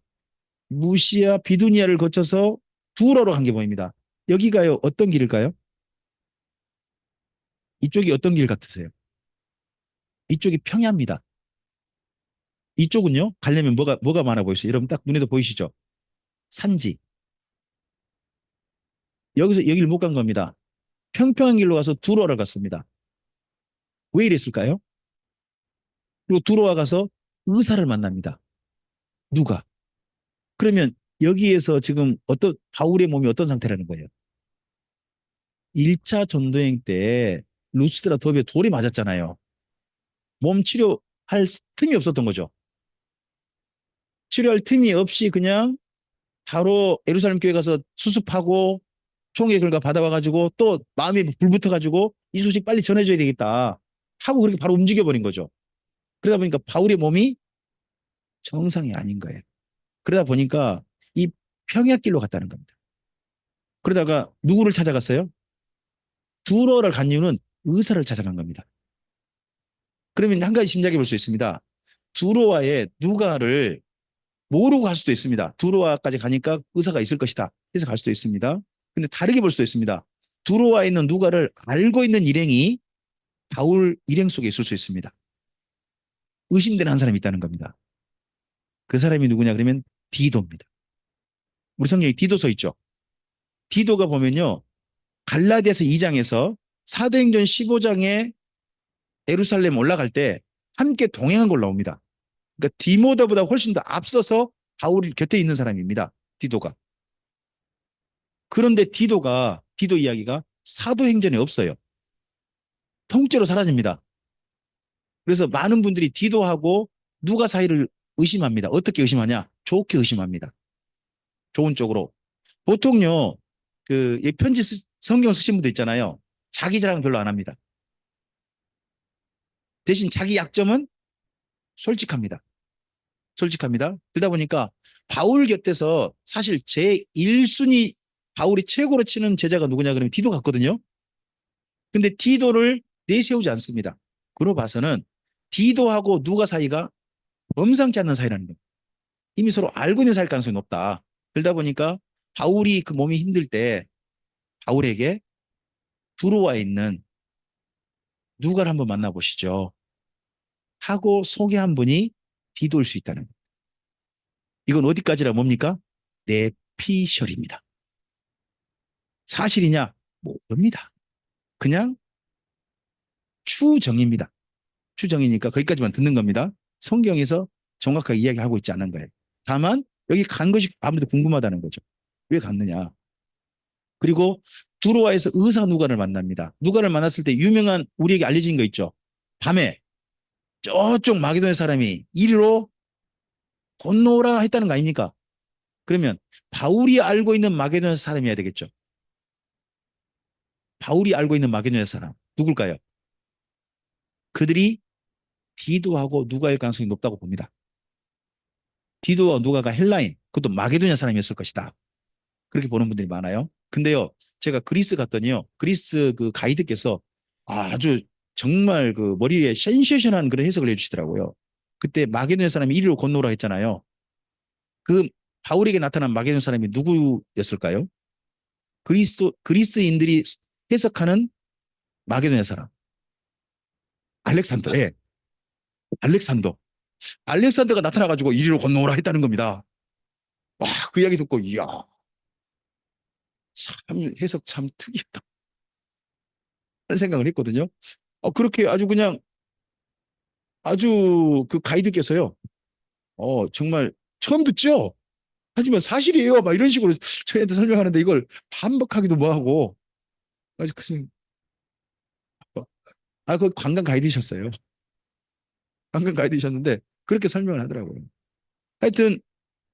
무시아, 비두니아를 거쳐서 두로로 간 게 보입니다. 여기가요. 어떤 길일까요? 이쪽이 어떤 길 같으세요? 이쪽이 평야입니다. 이쪽은요. 가려면 뭐가 많아 보이세요? 여러분 딱 눈에도 보이시죠? 산지. 여기서 여기를 못 간 겁니다. 평평한 길로 가서 두로를 갔습니다. 왜 이랬을까요? 그리고 두로와 가서 의사를 만납니다. 누가? 그러면 여기에서 지금 바울의 몸이 어떤 상태라는 거예요? 1차 전도행 때 루스드라 더비에 돌이 맞았잖아요. 몸 치료할 틈이 없었던 거죠. 치료할 틈이 없이 그냥 바로 예루살렘 교회 가서 수습하고 총회 결과 받아와가지고 또 마음에 불 붙어가지고 이 소식 빨리 전해줘야 되겠다 하고 그렇게 바로 움직여버린 거죠. 그러다 보니까 바울의 몸이 정상이 아닌 거예요. 그러다 보니까 이 평야길로 갔다는 겁니다. 그러다가 누구를 찾아갔어요? 두로를 간 이유는 의사를 찾아간 겁니다. 그러면 한 가지 짐작해 볼 수 있습니다. 두로와의 누가를 모르고 갈 수도 있습니다. 두로와까지 가니까 의사가 있을 것이다. 해서 갈 수도 있습니다. 근데 다르게 볼 수도 있습니다. 두로와에 있는 누가를 알고 있는 일행이 바울 일행 속에 있을 수 있습니다. 의심되는 한 사람이 있다는 겁니다. 그 사람이 누구냐 그러면 디도입니다. 우리 성경에 디도서 있죠. 디도가 보면요. 갈라디아서 2장에서 사도행전 15장에 예루살렘 올라갈 때 함께 동행한 걸로 나옵니다. 그러니까 디모데보다 훨씬 더 앞서서 바울 곁에 있는 사람입니다. 디도가. 그런데 디도 이야기가 사도행전에 없어요. 통째로 사라집니다. 그래서 많은 분들이 디도하고 누가 사이를 의심합니다. 어떻게 의심하냐? 좋게 의심합니다. 좋은 쪽으로. 보통요, 이 편지 성경 쓰신 분들 있잖아요. 자기 자랑 별로 안 합니다. 대신 자기 약점은 솔직합니다. 솔직합니다. 그러다 보니까 바울 곁에서 사실 제 1순위 바울이 최고로 치는 제자가 누구냐 그러면 디도 같거든요. 근데 디도를 내세우지 않습니다. 그로 봐서는 디도하고 누가 사이가 범상치 않는 사이라는 거예요. 이미 서로 알고 있는 사이일 가능성이 높다. 그러다 보니까 바울이 그 몸이 힘들 때 바울에게 두로와에 있는 누가를 한번 만나보시죠. 하고 소개한 분이 디도일 수 있다는 거예요. 이건 어디까지라 뭡니까? 내피셜입니다. 사실이냐? 모릅니다. 그냥 추정입니다. 추정이니까 거기까지만 듣는 겁니다. 성경에서 정확하게 이야기하고 있지 않은 거예요. 다만 여기 간 것이 아무래도 궁금하다는 거죠. 왜 갔느냐. 그리고 두로아에서 의사 누가를 만납니다. 누가를 만났을 때 유명한 우리에게 알려진 거 있죠. 밤에 저쪽 마게도냐 사람이 이리로 건너오라 했다는 거 아닙니까? 그러면 바울이 알고 있는 마게도냐 사람이어야 되겠죠. 바울이 알고 있는 마게도냐 사람 누굴까요? 그들이 디도하고 누가일 가능성이 높다고 봅니다. 디도와 누가가 헬라인, 그것도 마게도냐 사람이었을 것이다. 그렇게 보는 분들이 많아요. 근데요, 제가 그리스 갔더니요, 그리스 그 가이드께서 아주 정말 그 머리에 센세이션한 그런 해석을 해주시더라고요. 그때 마게도냐 사람이 이리로 건너오라 했잖아요. 그 바울에게 나타난 마게도냐 사람이 누구였을까요? 그리스인들이 해석하는 마게도냐 사람. 알렉산더. 예. 알렉산더가 나타나가지고 이리로 건너오라 했다는 겁니다. 와, 그 이야기 듣고, 이야, 참, 해석 참 특이하다. 하는 생각을 했거든요. 그렇게 아주 그냥, 아주 그 가이드께서요, 정말 처음 듣죠? 하지만 사실이에요. 막 이런 식으로 저희한테 설명하는데 이걸 반박하기도 뭐하고, 아주 그냥, 그 관광 가이드셨어요. 관광 가이드셨는데, 그렇게 설명을 하더라고요. 하여튼,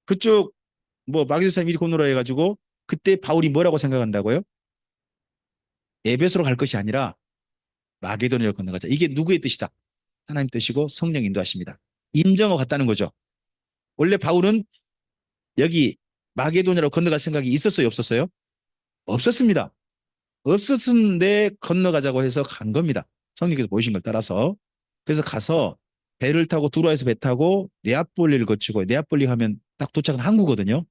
그쪽, 마게도사 미리 건너라 해가지고, 그때 바울이 뭐라고 생각한다고요? 에베소로 갈 것이 아니라 마게도냐로 건너가자. 이게 누구의 뜻이다? 하나님 뜻이고 성령 인도하십니다. 인정하고 갔다는 거죠. 원래 바울은 여기 마게도냐로 건너갈 생각이 있었어요? 없었어요? 없었습니다. 없었는데 건너가자고 해서 간 겁니다. 성령께서 보이신 걸 따라서. 그래서 가서 배를 타고 두로아에서 배 타고 네아폴리를 거치고 네아폴리 하면 딱 도착은 항구거든요.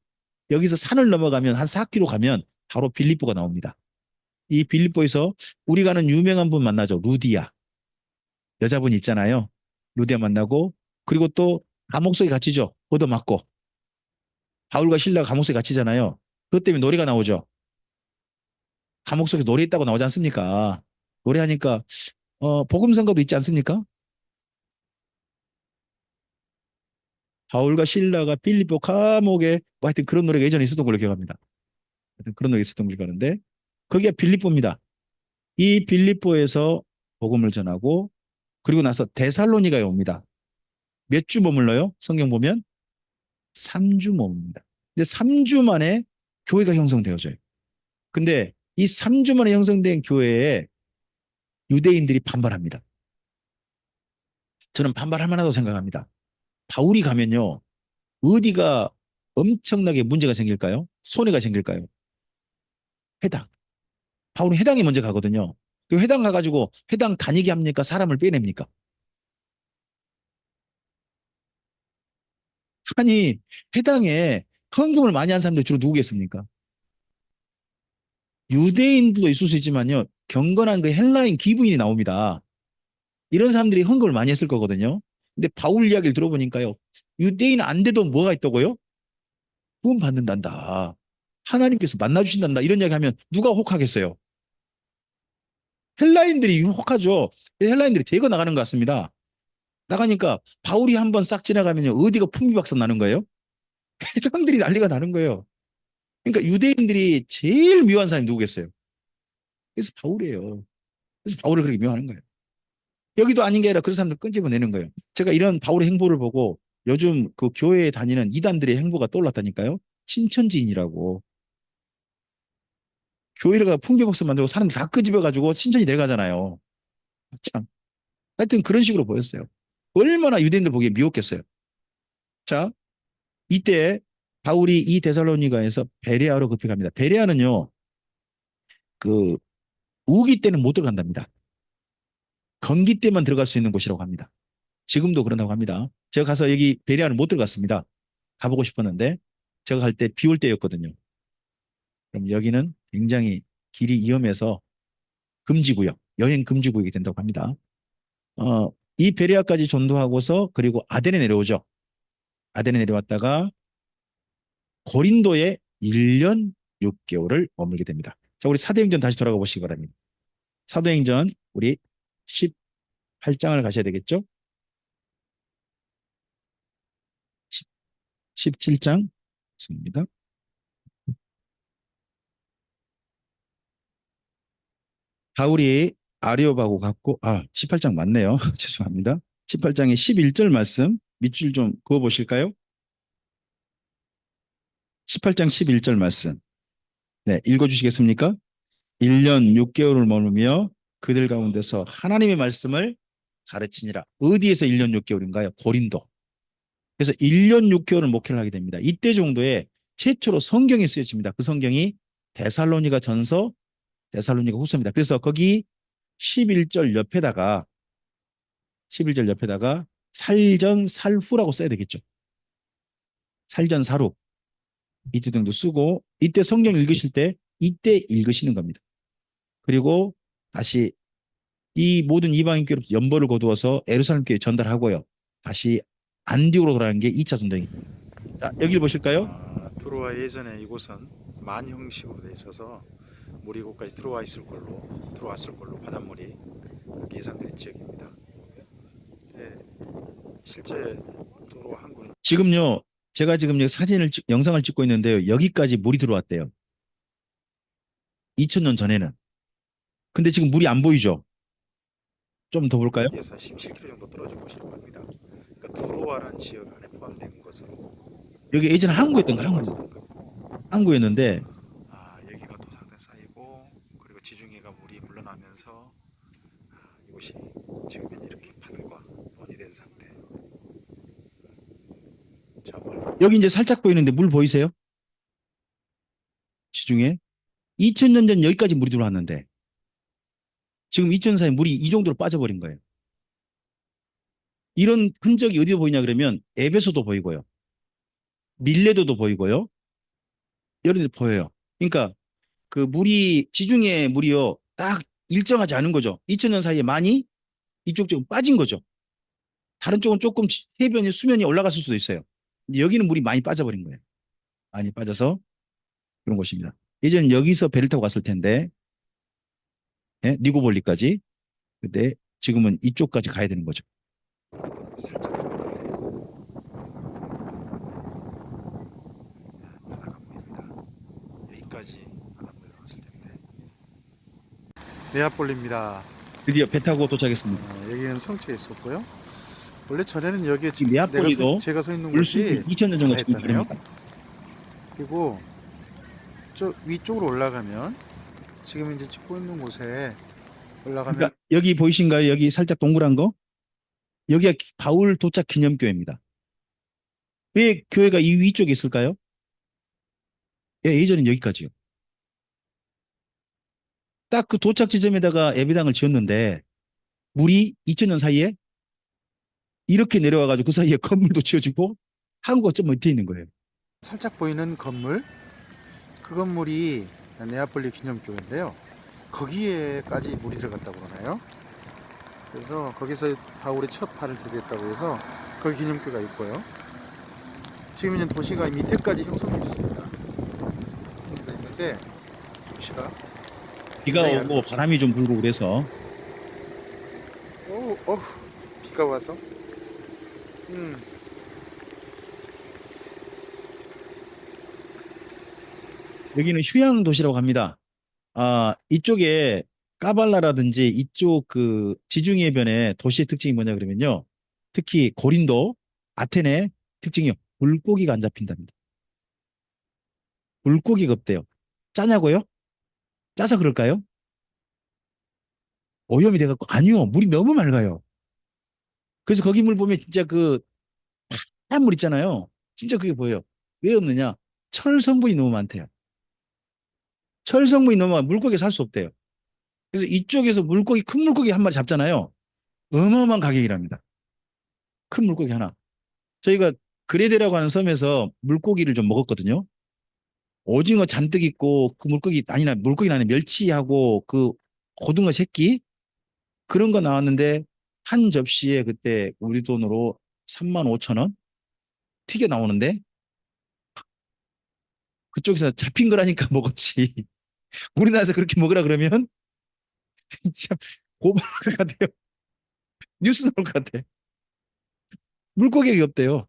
여기서 산을 넘어가면 한 4km 가면 바로 빌립보가 나옵니다. 이 빌립보에서 우리가 아는 유명한 분 만나죠. 루디아. 여자분 있잖아요. 루디아 만나고 그리고 또 감옥 속에 갇히죠. 얻어맞고. 바울과 신라가 감옥 속에 갇히잖아요. 그것 때문에 노래가 나오죠. 감옥 속에 노래했다고 나오지 않습니까? 노래하니까 복음성가도 있지 않습니까? 바울과 신라가 빌립보 감옥에 하여튼 그런 노래가 예전에 있었던 걸로 기억합니다. 그런 노래가 있었던 걸로 기억하는데 거기가 빌립보입니다. 이 빌립보에서 복음을 전하고 그리고 나서 데살로니가에 옵니다. 몇 주 머물러요? 성경 보면 3주 머뭅니다. 근데 3주 만에 교회가 형성되어져요. 근데 이 3주 만에 형성된 교회에 유대인들이 반발합니다. 저는 반발할 만하다고 생각합니다. 바울이 가면요. 어디가 엄청나게 문제가 생길까요? 손해가 생길까요? 해당. 바울은 해당이 먼저 가거든요. 그 해당 가가지고 해당 다니게 합니까? 사람을 빼냅니까? 아니, 해당에 헌금을 많이 한 사람들 주로 누구겠습니까? 유대인도 있을 수 있지만요. 경건한 그 헬라인 기부인이 나옵니다. 이런 사람들이 헌금을 많이 했을 거거든요. 근데 바울 이야기를 들어보니까요. 유대인 안 돼도 뭐가 있다고요? 구원 받는단다. 하나님께서 만나주신단다. 이런 이야기 하면 누가 혹하겠어요? 헬라인들이 혹하죠. 헬라인들이 대거 나가는 것 같습니다. 나가니까 바울이 한번 싹 지나가면요. 어디가 풍비박산 나는 거예요? 회장들이 난리가 나는 거예요. 그러니까 유대인들이 제일 미워한 사람이 누구겠어요? 그래서 바울이에요. 그래서 바울을 그렇게 미워하는 거예요. 여기도 아닌 게 아니라 그런 사람들 끈집어내는 거예요. 제가 이런 바울의 행보를 보고 요즘 그 교회에 다니는 이단들의 행보가 떠올랐다니까요. 신천지인이라고. 교회가 풍비박산 만들고 사람들 다 끄집어가지고 신천지 내려가잖아요. 참. 하여튼 그런 식으로 보였어요. 얼마나 유대인들 보기에 미웠겠어요. 자, 이때 바울이 이 데살로니가에서 베레아로 급히 갑니다. 베레아는요, 그 우기 때는 못 들어간답니다. 건기 때만 들어갈 수 있는 곳이라고 합니다. 지금도 그런다고 합니다. 제가 가서 여기 베레아는 못 들어갔습니다. 가보고 싶었는데 제가 갈 때 비 올 때였거든요. 그럼 여기는 굉장히 길이 위험해서 금지구역, 여행 금지구역이 된다고 합니다. 이 베레아까지 전도하고서 그리고 아덴에 내려오죠. 아덴에 내려왔다가 고린도에 1년 6개월을 머물게 됩니다. 자, 우리 사도행전 다시 돌아가 보시기 바랍니다. 사도행전 우리 18장을 가셔야 되겠죠? 17장 있습니다. 바울이 아리오바고 갔고 18장 맞네요. 죄송합니다. 18장의 11절 말씀 밑줄 좀 그어 보실까요? 18장 11절 말씀. 네, 읽어 주시겠습니까? 1년 6개월을 머무며 그들 가운데서 하나님의 말씀을 가르치니라. 어디에서 1년 6개월인가요? 고린도. 그래서 1년 6개월을 목회를 하게 됩니다. 이때 정도에 최초로 성경이 쓰여집니다. 그 성경이 데살로니가 전서, 데살로니가 후서입니다. 그래서 거기 11절 옆에다가 11절 옆에다가 살전 살후라고 써야 되겠죠. 살전 살후 이때 등도 쓰고 이때 성경 읽으실 때 이때 읽으시는 겁니다. 그리고 다시 이 모든 이방인 교회 연보를 거두어서 예루살렘 교회에 전달하고요. 다시 안디오로 돌아가는 게 2차 전도입니다. 자, 여기를 보실까요? 들어와 예전에 이곳은 만형식으로 돼 있어서 물이 이곳까지 들어왔을 걸로 바닷물이 그렇게 예상되는 지역입니다. 네, 실제 도로 한 군데 지금요. 제가 지금 여기 영상을 찍고 있는데요. 여기까지 물이 들어왔대요. 2000년 전에는. 근데 지금 물이 안 보이죠? 좀 더 볼까요? 에서 17km 정도 떨어져 보시는 겁니다. 그러니까 두로아라는 지역 안에 포함된 것으로 여기 예전에 항구였던 거, 항구. 왔었던 겁니다. 항구였는데 여기가 도상된 사이고 그리고 지중해가 물이 물러나면서 이곳이 지금은 이렇게 파도가 원이 된 상태. 정말 여기 이제 살짝 보이는데 물 보이세요? 지중해? 2000년 전 여기까지 물이 들어왔는데 지금 2000년 사이에 물이 이 정도로 빠져버린 거예요. 이런 흔적이 어디서 보이냐 그러면 에베소도 보이고요. 밀레도도 보이고요. 여러 데 보여요. 그러니까 그 물이 지중해 물이요. 딱 일정하지 않은 거죠. 2000년 사이에 많이 이쪽 쪽은 빠진 거죠. 다른 쪽은 조금 해변이 수면이 올라갔을 수도 있어요. 근데 여기는 물이 많이 빠져버린 거예요. 많이 빠져서 그런 곳입니다. 예전에 여기서 배를 타고 갔을 텐데 예? 니고볼리까지. 근데 지금은 이쪽까지 가야 되는 거죠. 살짝 보이는데 바다가 보입니다. 여기까지 바닷물이 나왔을 텐데. 네아폴리입니다. 드디어 배 타고 도착했습니다. 여기는 성체에 있었고요. 원래 전에는 여기에 이 네아폴리도 제가 서 있는 물수는 곳이 2000년 정도 바다였다네요. 됩니다. 그리고 저 위쪽으로 올라가면 지금 이제 찍고 있는 곳에 올라가면 그러니까 여기 보이신가요? 여기 살짝 동그란 거? 여기가 바울 도착 기념교회입니다. 왜 교회가 이 위쪽에 있을까요? 예, 예전엔 여기까지요. 딱 그 도착 지점에다가 예배당을 지었는데 물이 2000년 사이에 이렇게 내려와가지고 그 사이에 건물도 지어지고 한국어 좀 밑에 있는 거예요. 살짝 보이는 건물, 그 건물이 네아폴리 기념교회인데요. 거기에까지 물이 들어갔다고 그러나요? 그래서 거기서 바울이 첫 발을 디뎠다고 해서 거기 기념교회가 있고요. 지금은 도시가 밑에까지 형성되어 있습니다. 형성되어 있는데 도시가 비가 굉장히 오고 아름답습니다. 바람이 좀 불고 그래서 비가 와서 여기는 휴양 도시라고 합니다. 이쪽에 까발라라든지 이쪽 그 지중해 변의 도시의 특징이 뭐냐 그러면요. 특히 고린도, 아테네 특징이요. 물고기가 안 잡힌답니다. 물고기가 없대요. 짜냐고요? 짜서 그럴까요? 오염이 돼갖고 아니요. 물이 너무 맑아요. 그래서 거기 물 보면 진짜 그 파란 물 있잖아요. 진짜 그게 보여요. 왜 없느냐? 철 성분이 너무 많대요. 철 성분이 너무 많아 물고기 살 수 없대요. 그래서 이쪽에서 물고기 큰 물고기 한 마리 잡잖아요. 어마어마한 가격이랍니다. 큰 물고기 하나. 저희가 그레데라고 하는 섬에서 물고기를 좀 먹었거든요. 오징어 잔뜩 있고 그 물고기 아니나 물고기는 아니라 멸치하고 그 고등어 새끼 그런 거 나왔는데 한 접시에 그때 우리 돈으로 3만 5천 원 튀겨 나오는데 그쪽에서 잡힌 거라니까 먹었지. 우리나라에서 그렇게 먹으라 그러면 참 고발할 것 같아요. 뉴스 나올 것 같아. 물고기가 없대요.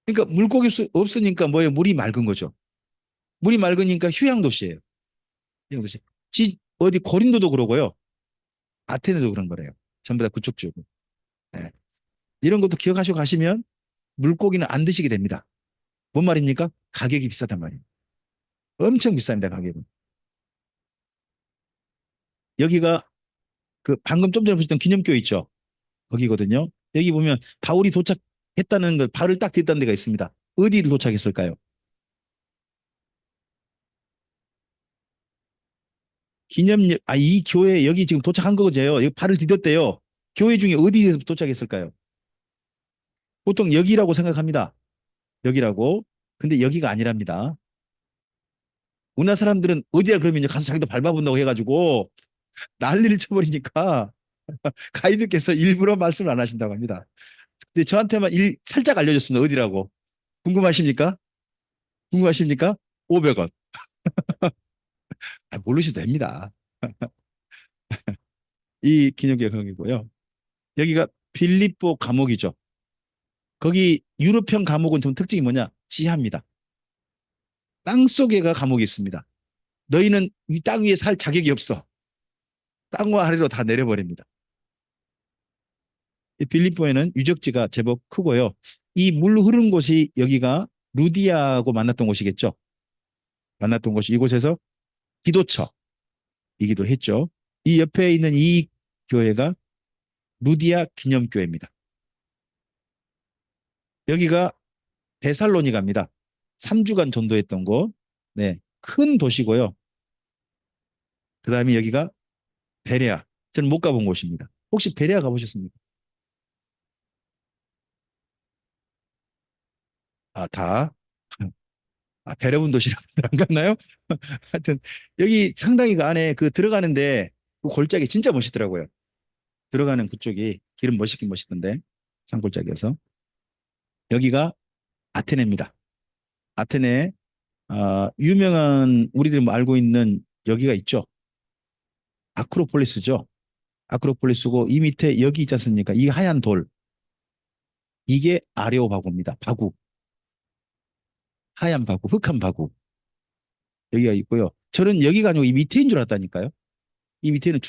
그러니까 물고기 없으니까 뭐예요? 물이 맑은 거죠. 물이 맑으니까 휴양 도시예요. 휴양 도시. 어디 고린도도 그러고요. 아테네도 그런 거래요. 전부 다 그쪽 쪽. 네. 이런 것도 기억하시고 가시면 물고기는 안 드시게 됩니다. 뭔 말입니까? 가격이 비싸단 말이에요. 엄청 비쌉니다, 가격은. 여기가 그 방금 좀 전에 보셨던 기념교회 있죠? 거기거든요. 여기 보면 바울이 도착했다는 걸 발을 딱 딛던 데가 있습니다. 어디를 도착했을까요? 이 교회 여기 지금 도착한 거죠. 여기 발을 디뎠대요. 교회 중에 어디에서 도착했을까요? 보통 여기라고 생각합니다. 여기라고. 근데 여기가 아니랍니다. 우리나라 사람들은 어디야 그러면 가서 자기도 밟아본다고 해가지고 난리를 쳐버리니까 가이드께서 일부러 말씀을 안 하신다고 합니다. 근데 저한테만 살짝 알려줬습니다. 어디라고. 궁금하십니까? 궁금하십니까? 500원. 모르셔도 됩니다. 이 기념교회 거기고요. 여기가 빌립보 감옥이죠. 거기 유럽형 감옥은 좀 특징이 뭐냐? 지하입니다. 땅속에가 감옥이 있습니다. 너희는 이 땅 위에 살 자격이 없어. 땅과 아래로 다 내려버립니다. 이 빌립보에는 유적지가 제법 크고요. 이 물 흐른 곳이 여기가 루디아하고 만났던 곳이겠죠. 만났던 곳이 이곳에서 기도처이기도 했죠. 이 옆에 있는 이 교회가 루디아 기념교회입니다. 여기가 데살로니가입니다. 3주간 전도했던 곳. 네, 큰 도시고요. 그 다음에 여기가 베레아. 저는 못 가본 곳입니다. 혹시 베레아 가보셨습니까? 다. 베레본 도시라고 안 갔나요? 하여튼 여기 상당히 그 안에 그 들어가는데 그 골짜기 진짜 멋있더라고요. 들어가는 그쪽이 길은 멋있긴 멋있던데 산골짜기여서 여기가 아테네입니다. 아테네 유명한 우리들이 뭐 알고 있는 여기가 있죠. 아크로폴리스죠. 아크로폴리스고 이 밑에 여기 있지 않습니까? 이 하얀 돌 이게 아레오바고입니다. 바구 하얀 바구 흑한 바구 여기가 있고요. 저는 여기가 아니고 이 밑에인 줄 알았다니까요. 이 밑에는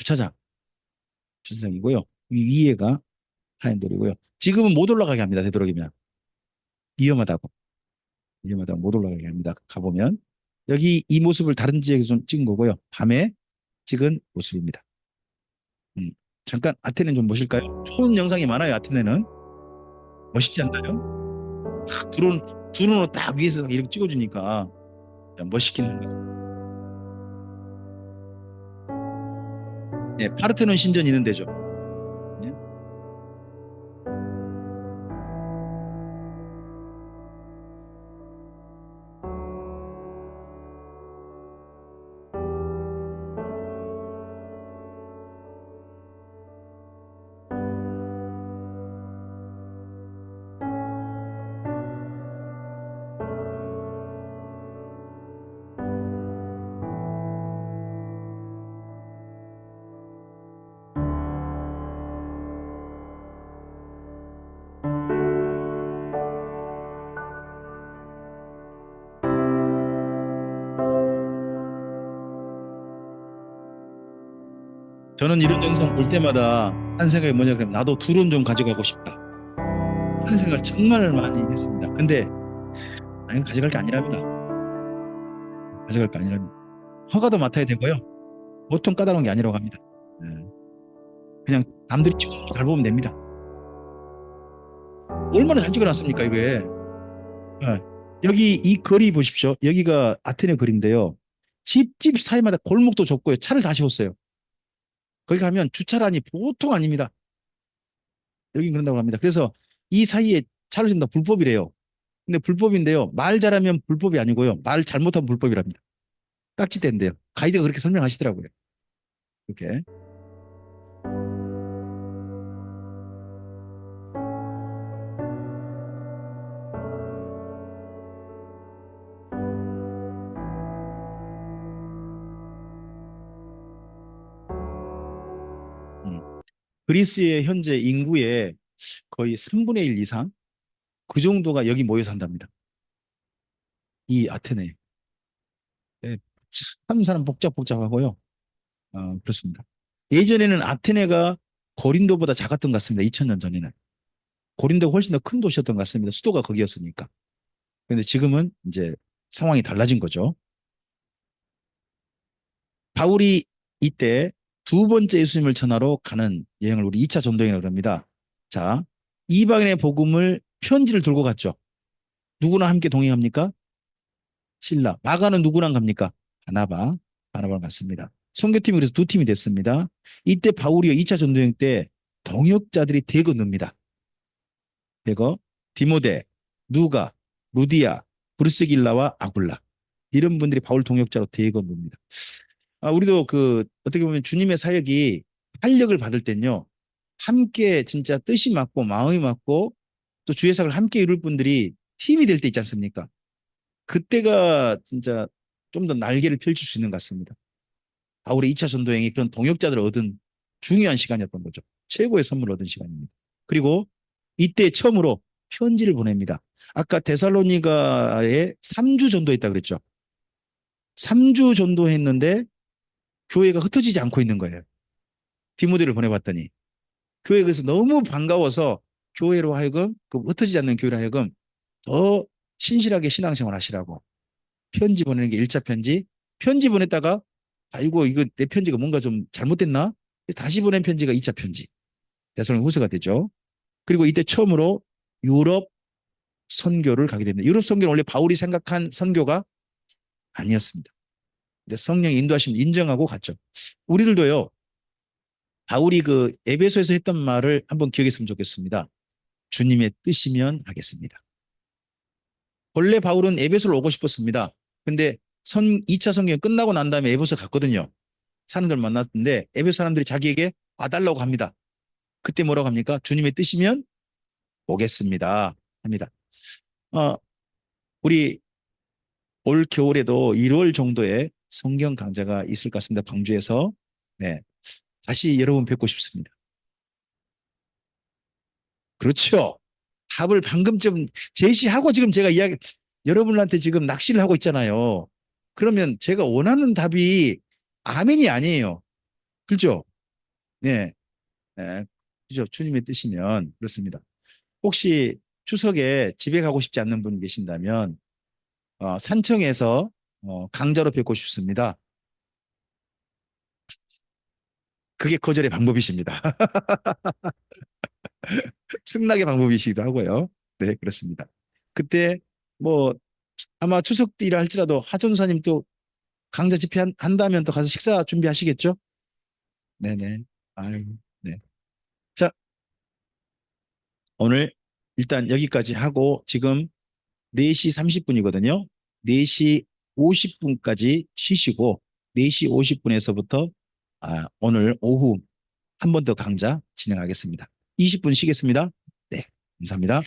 주차장이고요. 이 위에가 하얀 돌이고요. 지금은 못 올라가게 합니다. 되도록이면 위험하다고 못 올라가게 합니다. 가보면 여기 이 모습을 다른 지역에서 좀 찍은 거고요. 밤에 찍은 모습입니다. 잠깐 아테네 좀 보실까요? 좋은 영상이 많아요. 아테네는 멋있지 않나요? 드론으로 딱 위에서 이렇게 찍어주니까 멋있긴 합니다. 네, 파르테논 신전 있는 데죠. 네. 저는 이런 영상 볼 때마다 한 생각이 뭐냐 그러면 나도 드론 좀 가져가고 싶다. 하는 생각을 정말 많이 했습니다. 근데 아니 가져갈 게 아니랍니다. 가져갈 게 아니랍니다. 허가도 맡아야 되고요. 보통 까다로운 게 아니라고 합니다. 네. 그냥 남들이 찍어놓은 거 잘 보면 됩니다. 얼마나 잘 찍어놨습니까 이게. 네. 여기 이 거리 보십시오. 여기가 아테네 거리인데요. 집집 사이마다 골목도 좁고요. 차를 다 세웠어요. 거기 가면 주차란이 보통 아닙니다. 여긴 그런다고 합니다. 그래서 이 사이에 차를 세운다 불법이래요. 근데 불법인데요. 말 잘하면 불법이 아니고요. 말 잘못하면 불법이랍니다. 딱지대인데요. 가이드가 그렇게 설명하시더라고요. 이렇게. 음. 그리스의 현재 인구의 거의 3분의 1 이상 그 정도가 여기 모여 산답니다. 이 아테네. 예, 참 사람 복잡하고요. 그렇습니다. 예전에는 아테네가 고린도보다 작았던 것 같습니다. 2000년 전에는. 고린도가 훨씬 더 큰 도시였던 것 같습니다. 수도가 거기였으니까. 그런데 지금은 이제 상황이 달라진 거죠. 바울이 이때 두 번째 예수님을 전하러 가는 여행을 우리 2차 전도행이라고 합니다. 자, 이방인의 복음을 편지를 들고 갔죠. 누구나 함께 동행합니까? 신라. 마가는 누구랑 갑니까? 바나바랑 갔습니다. 선교팀이 그래서 두 팀이 됐습니다. 이때 바울이 2차 전도행 때 동역자들이 대거 늡니다. 대거 디모데, 누가, 루디아, 브루스길라와 아굴라 이런 분들이 바울 동역자로 대거 늡니다. 우리도 그 어떻게 보면 주님의 사역이 활력을 받을 땐요. 함께 진짜 뜻이 맞고 마음이 맞고 또 주의 사역을 함께 이룰 분들이 팀이 될 때 있지 않습니까? 그때가 진짜 좀 더 날개를 펼칠 수 있는 것 같습니다. 바울의 2차 전도행이 그런 동역자들을 얻은 중요한 시간이었던 거죠. 최고의 선물을 얻은 시간입니다. 그리고 이때 처음으로 편지를 보냅니다. 아까 데살로니가에 3주 전도했다 그랬죠. 3주 전도했는데 교회가 흩어지지 않고 있는 거예요. 디모데를 보내봤더니 교회가 그래서 너무 반가워서 교회로 하여금 그 흩어지지 않는 교회로 하여금 더 신실하게 신앙생활 하시라고 편지 보내는 게 1차 편지 보냈다가 아이고 이거 내 편지가 뭔가 좀 잘못됐나? 다시 보낸 편지가 2차 편지 데살로니가 후서가 되죠. 그리고 이때 처음으로 유럽 선교를 가게 됩니다. 유럽 선교는 원래 바울이 생각한 선교가 아니었습니다. 근데 성령이 인도하심 인정하고 갔죠. 우리들도요. 바울이 그 에베소에서 했던 말을 한번 기억했으면 좋겠습니다. 주님의 뜻이면 하겠습니다. 원래 바울은 에베소를 오고 싶었습니다. 근데 2차 선교가 끝나고 난 다음에 에베소 갔거든요. 사람들 만났는데 에베소 사람들이 자기에게 와달라고 합니다. 그때 뭐라고 합니까? 주님의 뜻이면 오겠습니다. 합니다. 우리 올 겨울에도 1월 정도에 성경 강좌가 있을 것 같습니다. 광주에서. 네. 다시 여러분 뵙고 싶습니다. 그렇죠. 답을 방금쯤 제시하고 지금 제가 여러분한테 지금 낚시를 하고 있잖아요. 그러면 제가 원하는 답이 아멘이 아니에요. 그렇죠? 네. 네. 그죠? 주님의 뜻이면 그렇습니다. 혹시 추석에 집에 가고 싶지 않는 분 계신다면 산청에서 강좌로 뵙고 싶습니다. 그게 거절의 방법이십니다. 승낙의 방법이시기도 하고요. 네, 그렇습니다. 그때 뭐 아마 추석 때라 할지라도 하전사님 또 강좌 집회한다면 또 가서 식사 준비하시겠죠? 네네. 아유, 네. 자, 오늘 일단 여기까지 하고 지금 4시 30분이거든요. 4시 50분까지 쉬시고 4시 50분에서부터 오늘 오후 한 번 더 강좌 진행하겠습니다. 20분 쉬겠습니다. 네, 감사합니다.